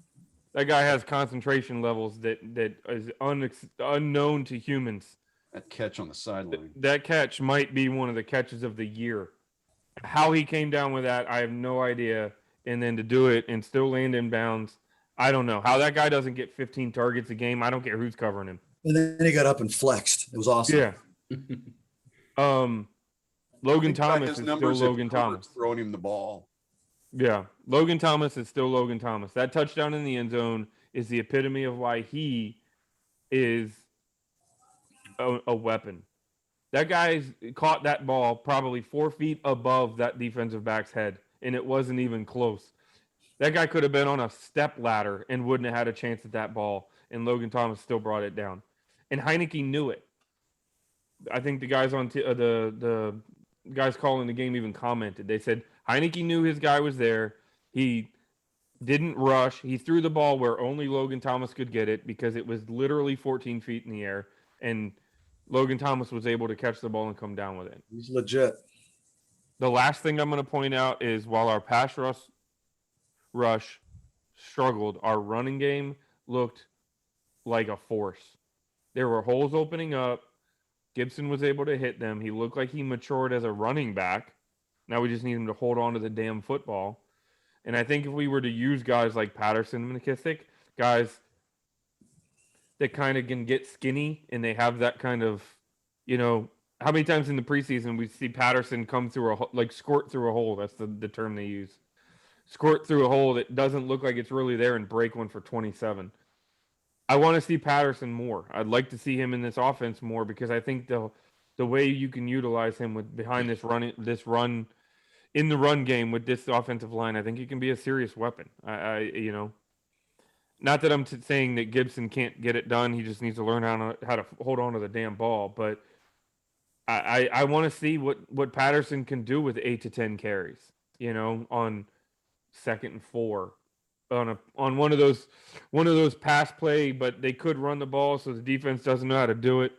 Speaker 1: That guy has concentration levels that is unknown to humans.
Speaker 4: That catch on the sideline.
Speaker 1: That catch might be one of the catches of the year. How he came down with that, I have no idea. And then to do it and still land in bounds, I don't know. How that guy doesn't get 15 targets a game, I don't care who's covering him.
Speaker 3: And then he got up and flexed. It was awesome.
Speaker 1: Yeah. Logan Thomas is still Logan Thomas.
Speaker 4: Throwing him the ball.
Speaker 1: Yeah. Logan Thomas is still Logan Thomas. That touchdown in the end zone is the epitome of why he is a weapon. That guy's caught that ball probably 4 feet above that defensive back's head, and it wasn't even close. That guy could have been on a step ladder and wouldn't have had a chance at that ball, and Logan Thomas still brought it down. And Heineke knew it. I think the guys on the guys calling the game even commented. They said Heineke knew his guy was there. He didn't rush. He threw the ball where only Logan Thomas could get it because it was literally 14 feet in the air, and Logan Thomas was able to catch the ball and come down with it.
Speaker 3: He's legit.
Speaker 1: The last thing I'm going to point out is while our pass rush struggled, our running game looked like a force. There were holes opening up. Gibson was able to hit them. He looked like he matured as a running back. Now we just need him to hold on to the damn football. And I think if we were to use guys like Patterson and McKissick, guys that kind of can get skinny and they have that kind of, how many times in the preseason we see Patterson come through squirt through a hole. That's the term they use. Squirt through a hole that doesn't look like it's really there and break one for 27. I want to see Patterson more. I'd like to see him in this offense more because I think the way you can utilize him with behind this run in the run game with this offensive line, I think he can be a serious weapon. Not that I'm saying that Gibson can't get it done. He just needs to learn how to hold on to the damn ball. But I want to see what Patterson can do with 8 to 10 carries, on 2nd and 4. On one of those pass play, but they could run the ball, so the defense doesn't know how to do it.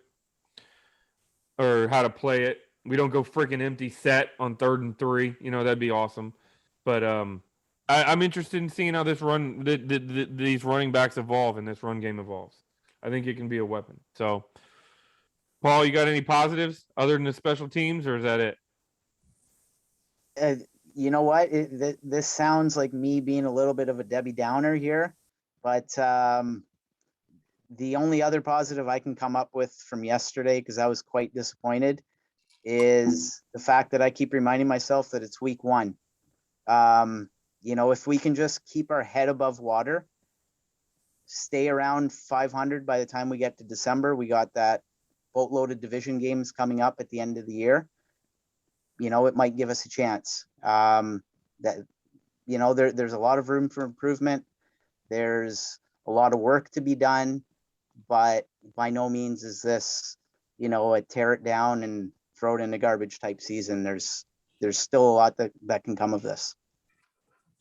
Speaker 1: or how to play it. We don't go freaking empty set on 3rd and 3. You know, that'd be awesome. But I'm interested in seeing how this these running backs evolve and this run game evolves. I think it can be a weapon. So, Paul, you got any positives other than the special teams, or is that it?
Speaker 5: You know what? This sounds like me being a little bit of a Debbie Downer here, but the only other positive I can come up with from yesterday, because I was quite disappointed, is the fact that I keep reminding myself that it's week 1. You know, if we can just keep our head above water, stay around 500 by the time we get to December, we got that boatload of division games coming up at the end of the year. You know, it might give us a chance. That, you know, there's a lot of room for improvement. There's a lot of work to be done, but by no means is this, you know, a tear it down and throw it in the garbage type season. There's still a lot that can come of this.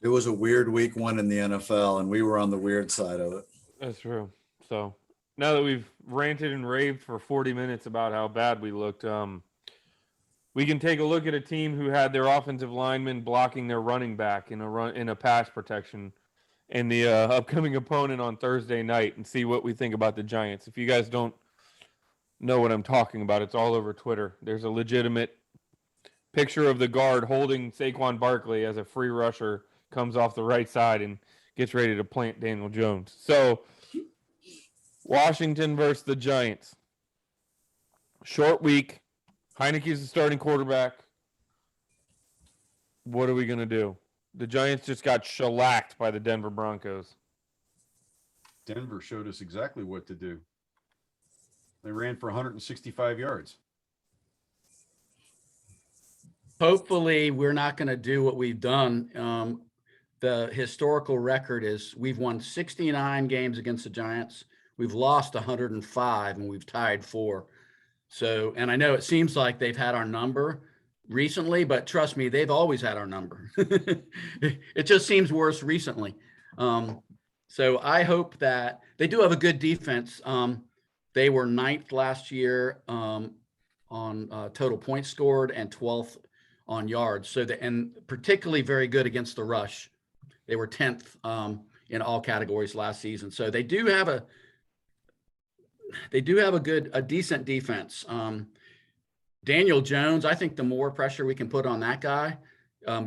Speaker 3: It was a weird week 1 in the NFL, and we were on the weird side of it.
Speaker 1: That's true. So now that we've ranted and raved for 40 minutes about how bad we looked, we can take a look at a team who had their offensive lineman blocking their running back in a pass protection in the upcoming opponent on Thursday night, and see what we think about the Giants. If you guys don't know what I'm talking about, it's all over Twitter. There's a legitimate picture of the guard holding Saquon Barkley as a free rusher comes off the right side and gets ready to plant Daniel Jones. So, Washington versus the Giants. Short week. Heineke's the starting quarterback. What are we going to do? The Giants just got shellacked by the Denver Broncos.
Speaker 4: Denver showed us exactly what to do. They ran for 165 yards.
Speaker 2: Hopefully, we're not going to do what we've done. The historical record is we've won 69 games against the Giants. We've lost 105 and we've tied 4. So, and I know it seems like they've had our number recently, but trust me, they've always had our number. It just seems worse recently. So I hope that they do have a good defense. They were 9th last year on total points scored and 12th on yards. So and particularly very good against the rush. They were 10th in all categories last season. So they do have a decent defense. Daniel Jones, I think the more pressure we can put on that guy,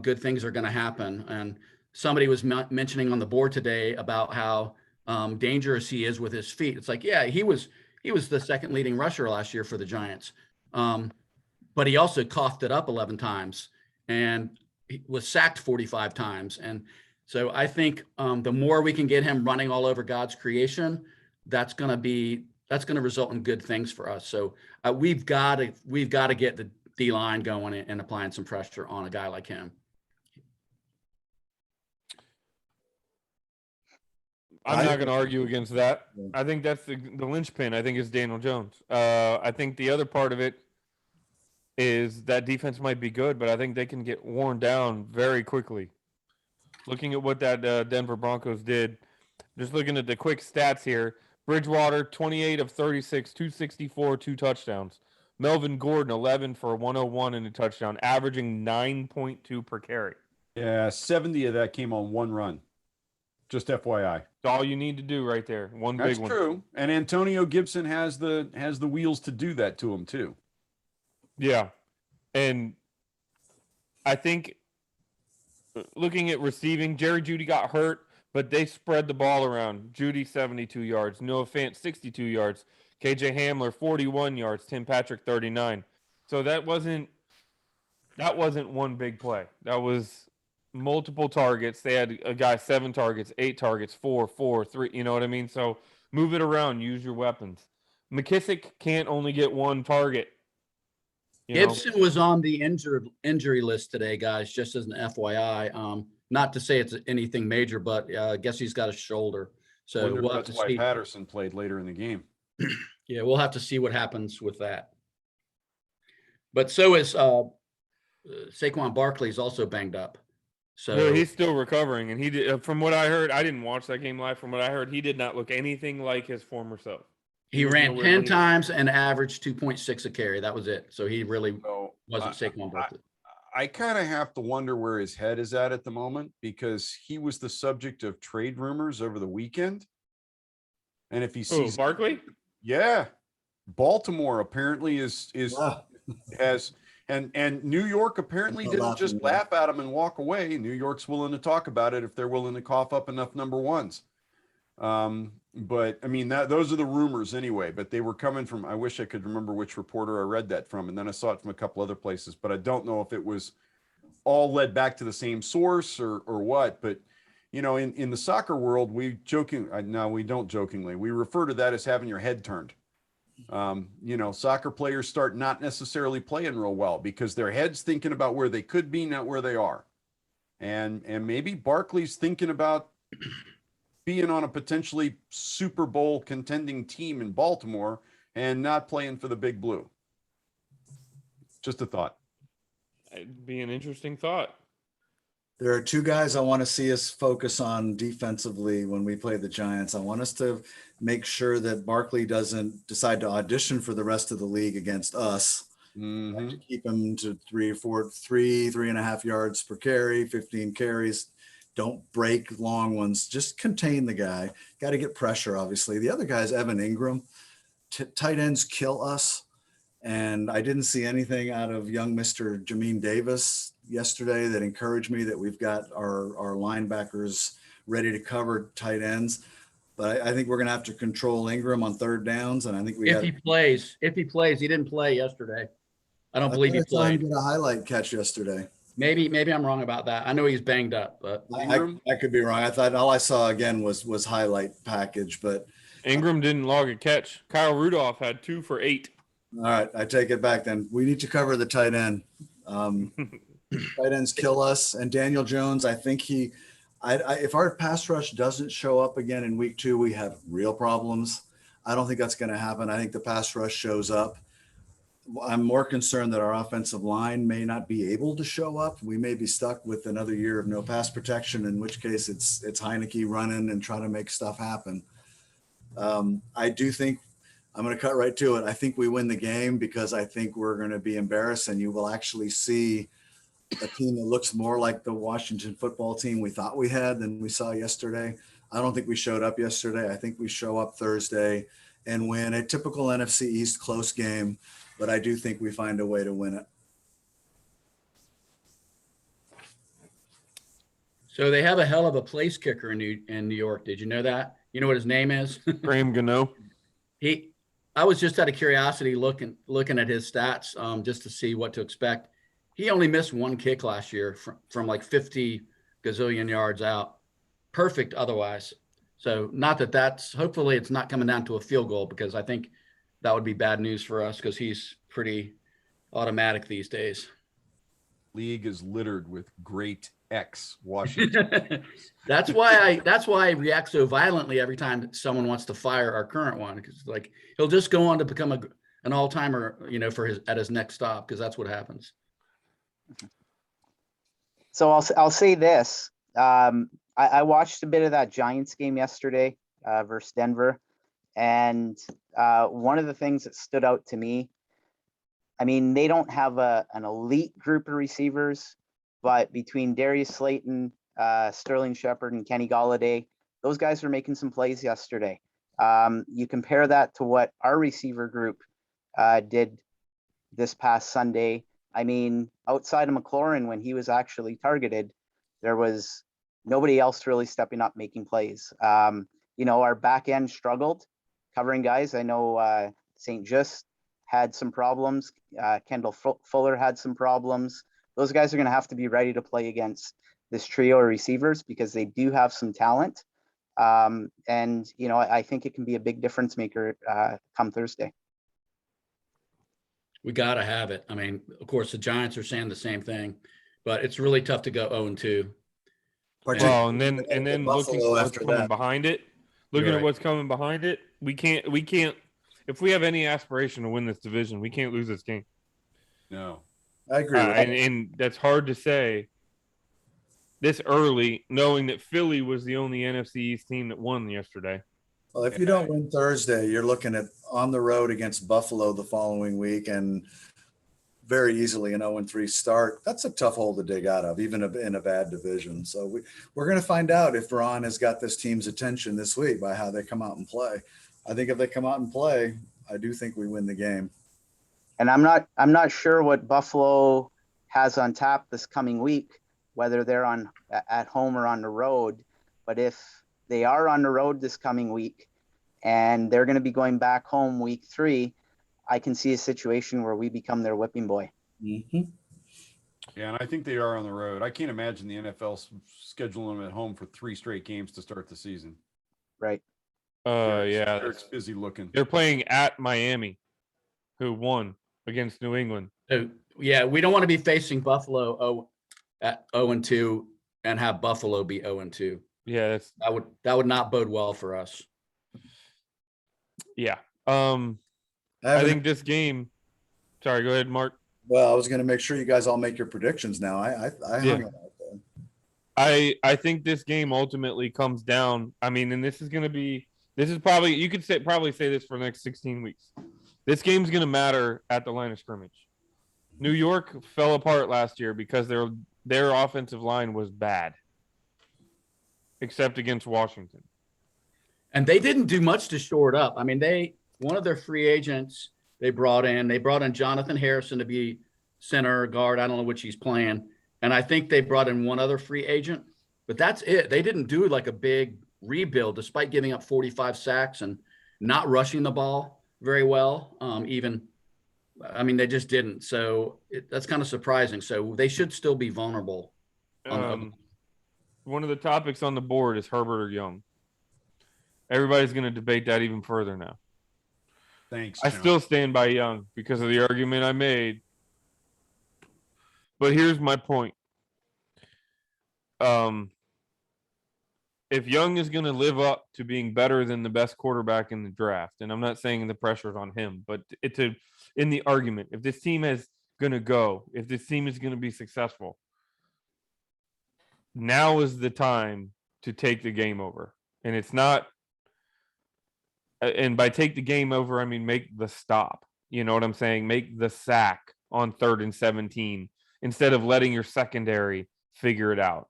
Speaker 2: good things are going to happen. And somebody was mentioning on the board today about how dangerous he is with his feet. It's like, yeah, he was the second leading rusher last year for the Giants. But he also coughed it up 11 times and he was sacked 45 times. And so I think the more we can get him running all over God's creation, that's going to result in good things for us. So we've got to get the D line going and applying some pressure on a guy like him.
Speaker 1: I'm not going to argue against that. I think that's the linchpin. I think is Daniel Jones. I think the other part of it is that defense might be good, but I think they can get worn down very quickly. Looking at what that Denver Broncos did, just looking at the quick stats here, Bridgewater, 28 of 36, 264, 2 touchdowns. Melvin Gordon, 11 for 101 and a touchdown, averaging 9.2 per carry.
Speaker 4: Yeah, 70 of that came on one run. Just FYI.
Speaker 1: That's all you need to do right there. One big one.
Speaker 4: That's true. And Antonio Gibson has the wheels to do that to him too.
Speaker 1: Yeah. And I think looking at receiving, Jerry Jeudy got hurt, but they spread the ball around. Jeudy, 72 yards. Noah Fant, 62 yards. KJ Hamler, 41 yards. Tim Patrick, 39. So that wasn't one big play. That was multiple targets. They had a guy 7 targets, 8 targets, 4, 3. You know what I mean? So move it around. Use your weapons. McKissick can't only get 1 target.
Speaker 2: Gibson was on the injury list today, guys, just as an FYI. Not to say it's anything major, but I guess he's got a shoulder. So we'll have to see.
Speaker 4: Patterson played later in the game.
Speaker 2: Yeah, we'll have to see what happens with that. But so is Saquon Barkley is also banged up. So
Speaker 1: no, he's still recovering, and he did. From what I heard, I didn't watch that game live. From what I heard, he did not look anything like his former self.
Speaker 2: He
Speaker 1: was
Speaker 2: ran
Speaker 1: nowhere
Speaker 2: 10
Speaker 1: near.
Speaker 2: times and averaged 2.6 a carry. That was it. So he really
Speaker 4: So
Speaker 2: wasn't Saquon Barkley.
Speaker 4: I kind of have to wonder where his head is at the moment, because he was the subject of trade rumors over the weekend. And if he
Speaker 1: Oh,
Speaker 4: sees,
Speaker 1: Barkley?
Speaker 4: yeah, Baltimore apparently is
Speaker 3: Wow.
Speaker 4: has and New York apparently
Speaker 3: Not
Speaker 4: didn't just
Speaker 3: laughing, man.
Speaker 4: laugh at him and walk away. New York's willing to talk about it if they're willing to cough up enough number ones. But I mean, those are the rumors anyway, but they were coming from, I wish I could remember which reporter I read that from. And then I saw it from a couple other places, but I don't know if it was all led back to the same source or what. But you know, in the soccer world, we don't jokingly, we refer to that as having your head turned. You know, soccer players start not necessarily playing real well because their head's thinking about where they could be, not where they are. And maybe Barkley's thinking about being on a potentially Super Bowl contending team in Baltimore and not playing for the Big Blue. Just a thought.
Speaker 1: It'd be an interesting thought.
Speaker 3: There are two guys I want to see us focus on defensively when we play the Giants. I want us to make sure that Barkley doesn't decide to audition for the rest of the league against us.
Speaker 4: Mhm.
Speaker 3: To keep him to 3.5 yards per carry, 15 carries. Don't break long ones. Just contain the guy. Got to get pressure, obviously. The other guy is Evan Ingram. Tight ends kill us. And I didn't see anything out of young Mr. Jamin Davis yesterday that encouraged me that we've got our linebackers ready to cover tight ends. But I think we're going to have to control Ingram on third downs. And I think
Speaker 2: If he plays, he didn't play yesterday. I don't believe he
Speaker 3: I saw him
Speaker 2: played.
Speaker 3: get a highlight catch yesterday.
Speaker 2: Maybe I'm wrong about that. I know he's banged up, but
Speaker 3: I could be wrong. I thought all I saw again was highlight package, but
Speaker 1: Ingram didn't log a catch. Kyle Rudolph had 2 for 8.
Speaker 3: all right, I take it back then. We need to cover the tight end. Tight ends kill us. And Daniel Jones, I think if our pass rush doesn't show up again in week 2, we have real problems. I don't think that's going to happen. I think the pass rush shows up. I'm more concerned that our offensive line may not be able to show up. We may be stuck with another year of no pass protection, in which case it's Heineke running and trying to make stuff happen. I do think I'm going to cut right to it. I think we win the game because I think we're going to be embarrassed, and you will actually see a team that looks more like the Washington football team we thought we had than we saw yesterday. I don't think we showed up yesterday. I think we show up Thursday and win a typical NFC East close game. But I do think we find a way to win it.
Speaker 2: so they have a hell of a place kicker in New York. Did you know that? You know what his name is?
Speaker 1: Graham Gano.
Speaker 2: I was just out of curiosity looking at his stats just to see what to expect. He only missed 1 kick last year from like 50 gazillion yards out. Perfect otherwise. So not that's hopefully it's not coming down to a field goal, because I think that would be bad news for us because he's pretty automatic these days.
Speaker 4: League is littered with great ex Washington.
Speaker 2: That's why I react so violently every time someone wants to fire our current one, because like he'll just go on to become an all-timer, for his next stop, because that's what happens.
Speaker 5: So I'll say this. I watched a bit of that Giants game yesterday versus Denver. And one of the things that stood out to me, I mean, they don't have an elite group of receivers, but between Darius Slayton, Sterling Shepard, and Kenny Golladay, those guys are making some plays yesterday. You compare that to what our receiver group did this past Sunday. I mean, outside of McLaurin, when he was actually targeted, there was nobody else really stepping up making plays. Our back end struggled covering guys. I know St. Just had some problems. Kendall Fuller had some problems. Those guys are going to have to be ready to play against this trio of receivers because they do have some talent. I think it can be a big difference maker come Thursday.
Speaker 2: We got to have it. I mean, of course, the Giants are saying the same thing, but it's really tough to go 0-2.
Speaker 1: Well, and then looking at what's coming behind it, what's coming behind it, we can't. If we have any aspiration to win this division, we can't lose this game.
Speaker 4: No,
Speaker 3: I agree.
Speaker 1: And that's hard to say this early, knowing that Philly was the only NFC East team that won yesterday.
Speaker 3: Well, if you don't win Thursday, you're looking at on the road against Buffalo the following week and very easily an 0-3 start. That's a tough hole to dig out of, even in a bad division. So we're going to find out if Ron has got this team's attention this week by how they come out and play. I think if they come out and play, I do think we win the game.
Speaker 5: And I'm not sure what Buffalo has on tap this coming week, whether they're at home or on the road. But if they are on the road this coming week and they're going to be going back home week 3, I can see a situation where we become their whipping boy.
Speaker 3: Mm-hmm.
Speaker 4: Yeah, and I think they are on the road. I can't imagine the NFL scheduling them at home for 3 straight games to start the season.
Speaker 5: Right.
Speaker 1: Yeah,
Speaker 4: Eric's busy looking.
Speaker 1: they're playing at Miami, who won against New England.
Speaker 2: So, yeah, we don't want to be facing Buffalo at 0-2 and have Buffalo be 0-2.
Speaker 1: Yeah,
Speaker 2: That would not bode well for us.
Speaker 1: yeah. I think this game. Sorry, go ahead, Mark.
Speaker 3: Well, I was going to make sure you guys all make your predictions now. I
Speaker 1: Yeah.
Speaker 3: hung it out there.
Speaker 1: I think this game ultimately comes down. I mean, and this is probably, you could probably say this for the next 16 weeks. This game's going to matter at the line of scrimmage. New York fell apart last year because their offensive line was bad, except against Washington.
Speaker 2: And they didn't do much to shore it up. I mean, one of their free agents they brought in Jonathan Harrison to be center guard. I don't know which he's playing. And I think they brought in one other free agent, but that's it. They didn't do like a big rebuild despite giving up 45 sacks and not rushing the ball very well. They just didn't. So that's kind of surprising. So they should still be vulnerable.
Speaker 1: One of the topics on the board is Herbert or Young. Everybody's going to debate that even further now.
Speaker 4: Thanks,
Speaker 1: I
Speaker 4: John.
Speaker 1: still stand by Young because of the argument I made. But here's my point. If Young is going to live up to being better than the best quarterback in the draft, and I'm not saying the pressure's on him, but in the argument, if this team is going to go, if this team is going to be successful, now is the time to take the game over. And it's not, and by take the game over, I mean make the stop. You know what I'm saying? Make the sack on 3rd and 17 instead of letting your secondary figure it out.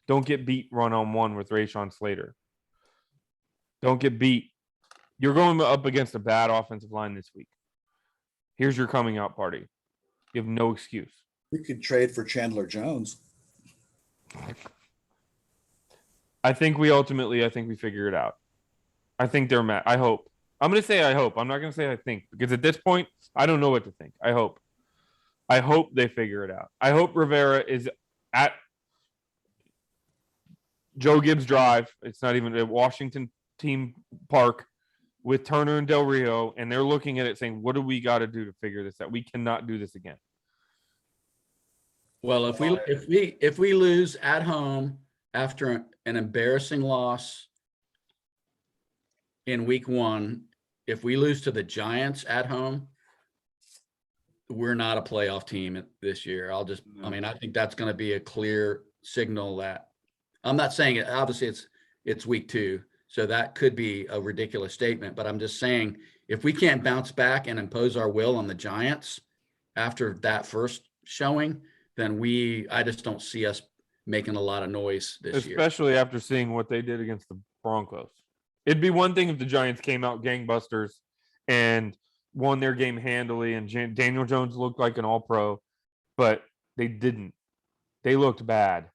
Speaker 1: Don't get beat one-on-one with Rashawn Slater. Don't get beat. You're going up against a bad offensive line this week. Here's your coming out party. You have no excuse.
Speaker 3: We could trade for Chandler Jones.
Speaker 1: I think we figure it out. I think they're mad. I hope. I'm going to say I hope. I'm not going to say I think because at this point, I don't know what to think. I hope they figure it out. I hope Rivera is at Joe Gibbs Drive. It's not even at Washington Team Park with Turner and Del Rio, and they're looking at it saying, what do we got to do to figure this out? We cannot do this again.
Speaker 2: Well, if we lose at home after an embarrassing loss in week 1, if we lose to the Giants at home, we're not a playoff team this year. I think that's going to be a clear signal that I'm not saying it. Obviously it's week 2. So that could be a ridiculous statement, but I'm just saying if we can't bounce back and impose our will on the Giants after that first showing, then I just don't see us making a lot of noise this year.
Speaker 1: Especially after seeing what they did against the Broncos. It'd be one thing if the Giants came out gangbusters and won their game handily and Daniel Jones looked like an all-pro, but they didn't. They looked bad.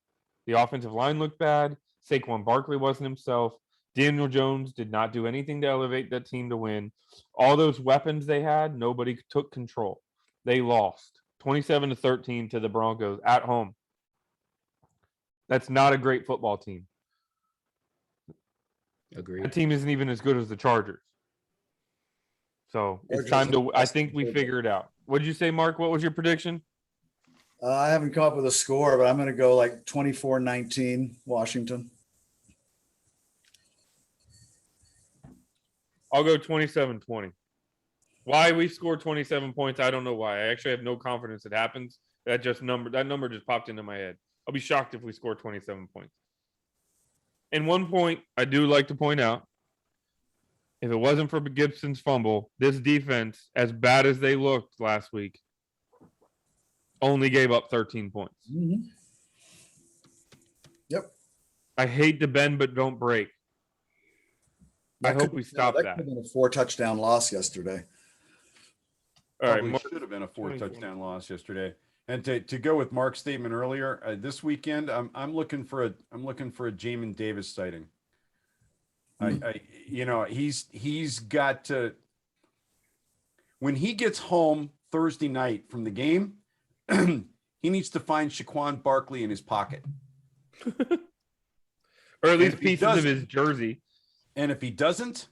Speaker 1: The offensive line looked bad. Saquon Barkley wasn't himself. Daniel Jones did not do anything to elevate that team to win. All those weapons they had, nobody took control. They lost 27-13 to the Broncos at home. That's not a great football team.
Speaker 2: Agreed.
Speaker 1: The team isn't even as good as the Chargers. So it's time to, I think we figure it out. What did you say, Mark? What was your prediction?
Speaker 3: I haven't come up with a score, but I'm going to go like 24-19 Washington.
Speaker 1: I'll go 27-20. Why we score 27 points, I don't know why. I actually have no confidence it happens. That number just popped into my head. I'll be shocked if we score 27 points. And one point I do like to point out, If it wasn't for Gibson's fumble, this defense, as bad as they looked last week, only gave up 13 points.
Speaker 3: Mhm. Yep.
Speaker 1: I hate to bend but don't break. I
Speaker 3: That
Speaker 1: hope
Speaker 3: could-
Speaker 1: we stop
Speaker 3: that
Speaker 1: that.
Speaker 3: could have been a 4-touchdown loss yesterday.
Speaker 1: All right,
Speaker 4: Probably
Speaker 1: Mark,
Speaker 4: should have been a
Speaker 1: 24.
Speaker 4: touchdown loss yesterday. And to go with Mark's statement earlier, this weekend I'm looking for a Jamin Davis sighting. I he's got to, when he gets home Thursday night from the game, he needs to find Shaquan Barkley in his pocket.
Speaker 1: Or at
Speaker 4: And
Speaker 1: least
Speaker 4: if he
Speaker 1: pieces of
Speaker 4: doesn't-
Speaker 1: his jersey.
Speaker 4: And if he doesn't,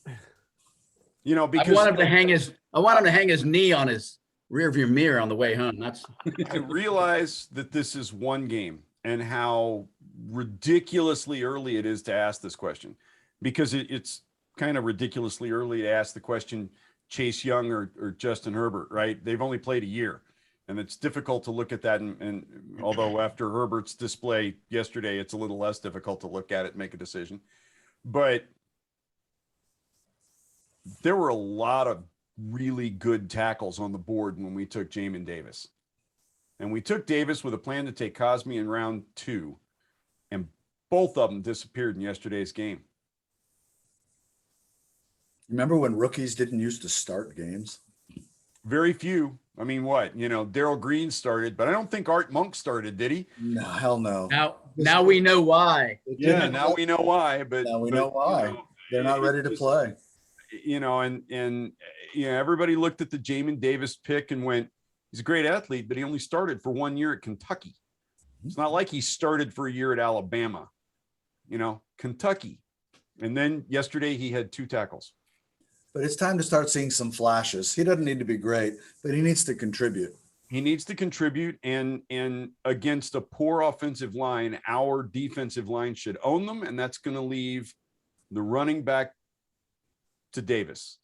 Speaker 2: I
Speaker 4: because
Speaker 2: want him to hang his knee on his rearview mirror on the way home. That's
Speaker 4: I realize that this is one game and how ridiculously early it is to ask this question, because it's kind of ridiculously early to ask the question, Chase Young or Justin Herbert, right? They've only played a year, and it's difficult to look at that. And although after Herbert's display yesterday, it's a little less difficult to look at it and make a decision. But there were a lot of really good tackles on the board when we took Jamin Davis. And we took Davis with a plan to take Cosme in round 2. And both of them disappeared in yesterday's game.
Speaker 3: Remember when rookies didn't used to start games?
Speaker 4: Very few. I mean, what? Daryl Green started, but I don't think Art Monk started, did he?
Speaker 3: No, hell no.
Speaker 2: now we know why.
Speaker 4: Yeah, now we know why. But
Speaker 3: Now we know why. They're not ready to play.
Speaker 4: Everybody looked at the Jamin Davis pick and went, he's a great athlete, but he only started for 1 year at Kentucky. It's not like he started for a year at Alabama, Kentucky. And then yesterday he had 2 tackles.
Speaker 3: But it's time to start seeing some flashes. He doesn't need to be great, but he needs to contribute.
Speaker 4: He needs to contribute, and against a poor offensive line, our defensive line should own them, and that's going to leave the running back to Davis.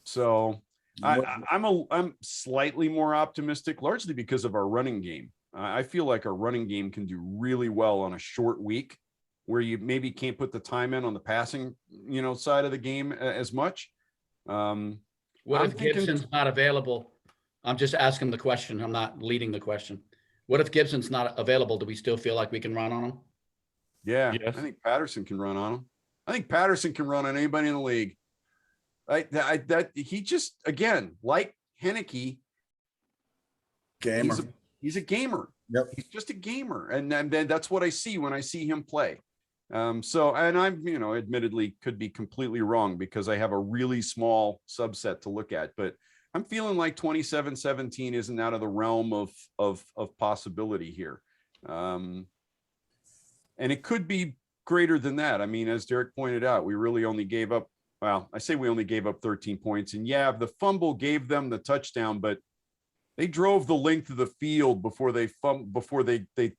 Speaker 4: So I'm slightly more optimistic, largely because of our running game. I feel like our running game can do really well on a short week, where you maybe can't put the time in on the passing, side of the game as much.
Speaker 2: What if Gibson's not available? I'm just asking the question. I'm not leading the question. What if Gibson's not available? Do we still feel like we can run on him?
Speaker 4: Yeah,
Speaker 1: Yes.
Speaker 4: I think Patterson can run on him. I think Patterson can run on anybody in the league. He just, again, like Henneke,
Speaker 3: Gamer.
Speaker 4: he's a gamer.
Speaker 3: Yep.
Speaker 4: He's just a gamer. And then that's what I see when I see him play. And I'm, admittedly could be completely wrong because I have a really small subset to look at, but I'm feeling like 27-17 isn't out of the realm of possibility here. And it could be greater than that. I mean, as Derek pointed out, we really only gave up, I say we only gave up 13 points, and yeah, the fumble gave them the touchdown, but they drove the length of the field before they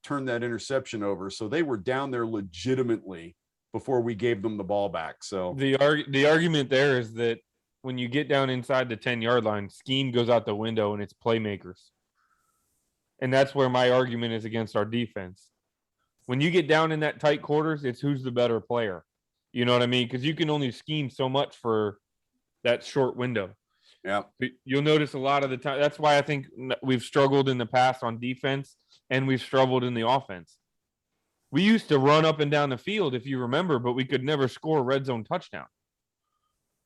Speaker 4: turned that interception over. So they were down there legitimately before we gave them the ball back. So
Speaker 1: The argument there is that when you get down inside the 10-yard line, scheme goes out the window and it's playmakers. And that's where my argument is against our defense. When you get down in that tight quarters, it's who's the better player. You know what I mean? Because you can only scheme so much for that short window.
Speaker 4: yeah,
Speaker 1: But you'll notice a lot of the time. That's why I think we've struggled in the past on defense, and we've struggled in the offense. We used to run up and down the field, if you remember, but we could never score a red zone touchdown.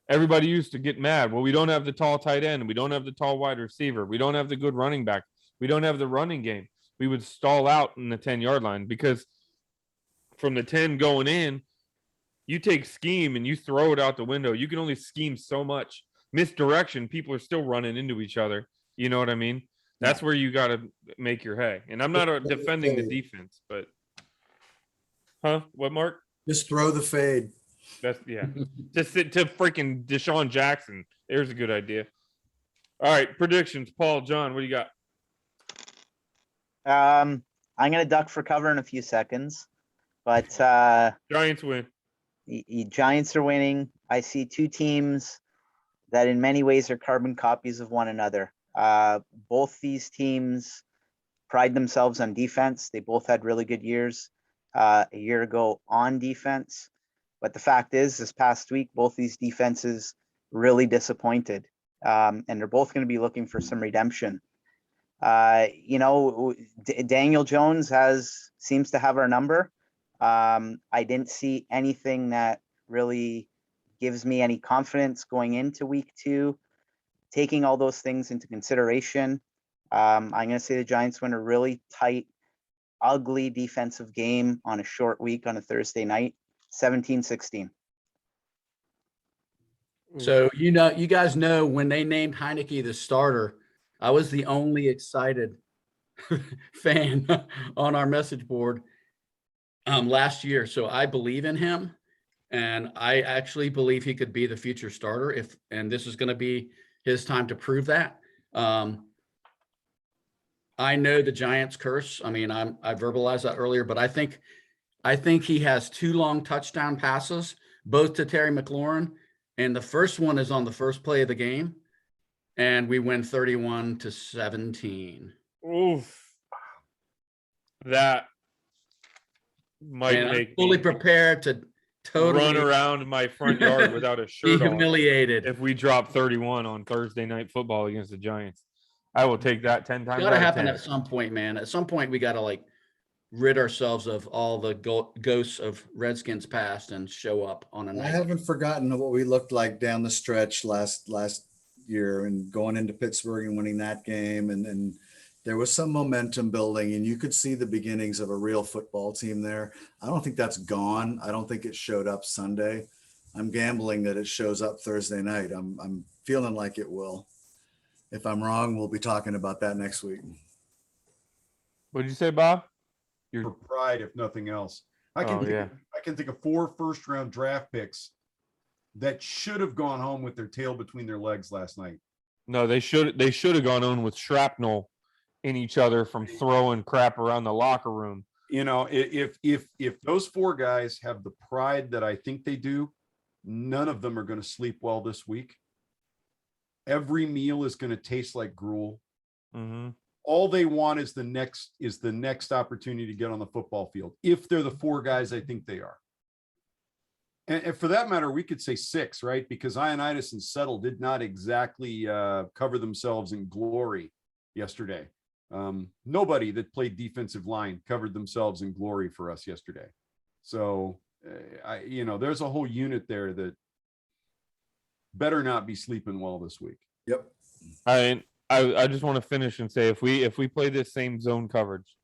Speaker 1: Everybody used to get mad. Well, we don't have the tall tight end. We don't have the tall wide receiver. We don't have the good running back. We don't have the running game. We would stall out in the 10-yard line because from the 10 going in, you take scheme and you throw it out the window. You can only scheme so much. Misdirection, people are still running into each other. You know what I mean? That's where you got to make your hay. And I'm not defending the defense, but what, Mark?
Speaker 3: Just throw the fade.
Speaker 1: That's Just sit to freaking Deshaun Jackson. There's a good idea. All right, predictions. Paul, John, what do you got?
Speaker 5: I'm gonna duck for cover in a few seconds, but
Speaker 1: Giants win.
Speaker 5: Giants are winning. I see two teams that in many ways are carbon copies of one another. Both these teams pride themselves on defense. They both had really good years a year ago on defense. But the fact is, this past week, both these defenses really disappointed. And they're both going to be looking for some redemption. Daniel Jones seems to have our number. I didn't see anything that really gives me any confidence going into week 2. Taking all those things into consideration, I'm going to say the Giants win a really tight, ugly defensive game on a short week on a Thursday night, 17-16.
Speaker 2: So, you guys know when they named Heineke the starter, I was the only excited fan on our message board last year. So I believe in him, and I actually believe he could be the future starter and this is going to be his time to prove that. I know the Giants curse. I mean, I verbalized that earlier, but I think he has 2 long touchdown passes, both to Terry McLaurin, and the first one is on the first play of the game, and we win 31-17.
Speaker 1: Oof. That might
Speaker 2: And I'm
Speaker 1: make
Speaker 2: fully
Speaker 1: me
Speaker 2: prepared to totally
Speaker 1: run around my front yard without a
Speaker 2: be
Speaker 1: shirt on
Speaker 2: humiliated.
Speaker 1: if we drop 31 on Thursday Night Football against the Giants. I will take that 10
Speaker 2: It's
Speaker 1: times
Speaker 2: got to
Speaker 1: out of
Speaker 2: happen
Speaker 1: 10.
Speaker 2: at some point, man. At some point, we got to rid ourselves of all the ghosts of Redskins past and show up on a
Speaker 3: I
Speaker 2: night.
Speaker 3: haven't forgotten what we looked like down the stretch last year and going into Pittsburgh and winning that game. And there was some momentum building, and you could see the beginnings of a real football team there. I don't think that's gone. I don't think it showed up Sunday. I'm gambling that it shows up Thursday night. I'm feeling like it will. If I'm wrong, we'll be talking about that next week.
Speaker 1: What did you say, Bob?
Speaker 4: For pride, if nothing else. I can think of 4 first-round draft picks that should have gone home with their tail between their legs last night.
Speaker 1: No, they should have gone on with shrapnel in each other from throwing crap around the locker room.
Speaker 4: If those 4 guys have the pride that I think they do, none of them are going to sleep well this week. Every meal is going to taste like gruel.
Speaker 1: Mm-hmm.
Speaker 4: All they want is the next opportunity to get on the football field. If they're the 4 guys I think they are. And for that matter, we could say 6, right? Because Ioannidis and Settle did not exactly cover themselves in glory yesterday. Nobody that played defensive line covered themselves in glory for us yesterday. So, there's a whole unit there that better not be sleeping well this week.
Speaker 3: Yep.
Speaker 1: I just want to finish and say if we play this same zone coverage,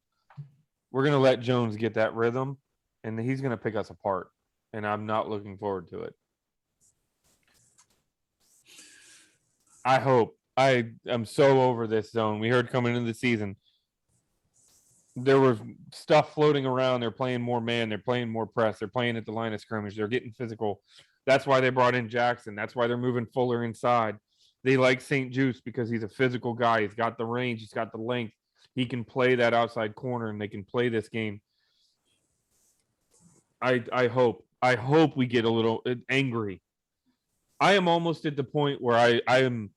Speaker 1: we're going to let Jones get that rhythm, and he's going to pick us apart. And I'm not looking forward to it. I hope. I'm so over this zone. We heard coming into the season, there was stuff floating around. They're playing more man. They're playing more press. They're playing at the line of scrimmage. They're getting physical. That's why they brought in Jackson. That's why they're moving Fuller inside. They like St. Juice because he's a physical guy. He's got the range. He's got the length. He can play that outside corner, and they can play this game. I hope we get a little angry. I am almost at the point where I'm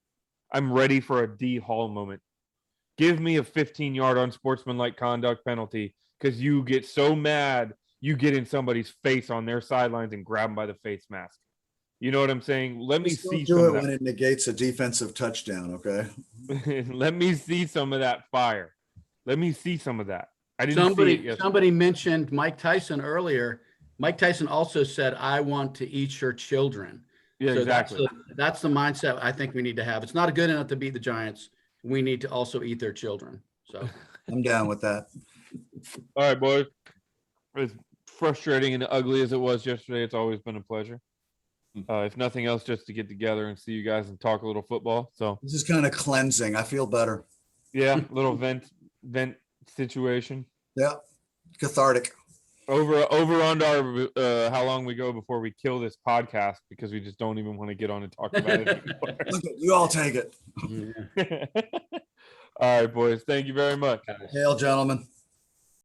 Speaker 1: ready for a D Hall moment. Give me a 15-yard unsportsmanlike conduct penalty because you get so mad you get in somebody's face on their sidelines and grab them by the face mask. You know what I'm saying? Let me see
Speaker 3: do
Speaker 1: some
Speaker 3: it
Speaker 1: of that.
Speaker 3: when it negates a defensive touchdown. Okay.
Speaker 1: Let me see some of that fire. Let me see some of that. I didn't see it yesterday.
Speaker 2: Somebody mentioned Mike Tyson earlier. Mike Tyson also said, "I want to eat your children."
Speaker 1: Yeah,
Speaker 2: so
Speaker 1: exactly.
Speaker 2: That's the mindset I think we need to have. It's not good enough to beat the Giants. We need to also eat their children. So
Speaker 3: I'm down with that.
Speaker 1: All right, boys. As frustrating and ugly as it was yesterday, it's always been a pleasure. If nothing else, just to get together and see you guys and talk a little football. So
Speaker 3: this is kind of cleansing. I feel better.
Speaker 1: Yeah, little vent situation.
Speaker 3: Yeah, cathartic.
Speaker 1: Over on our how long we go before we kill this podcast because we just don't even want to get on and talk about it anymore.
Speaker 3: You all take it.
Speaker 1: All right, boys. Thank you very much.
Speaker 3: Hail, gentlemen.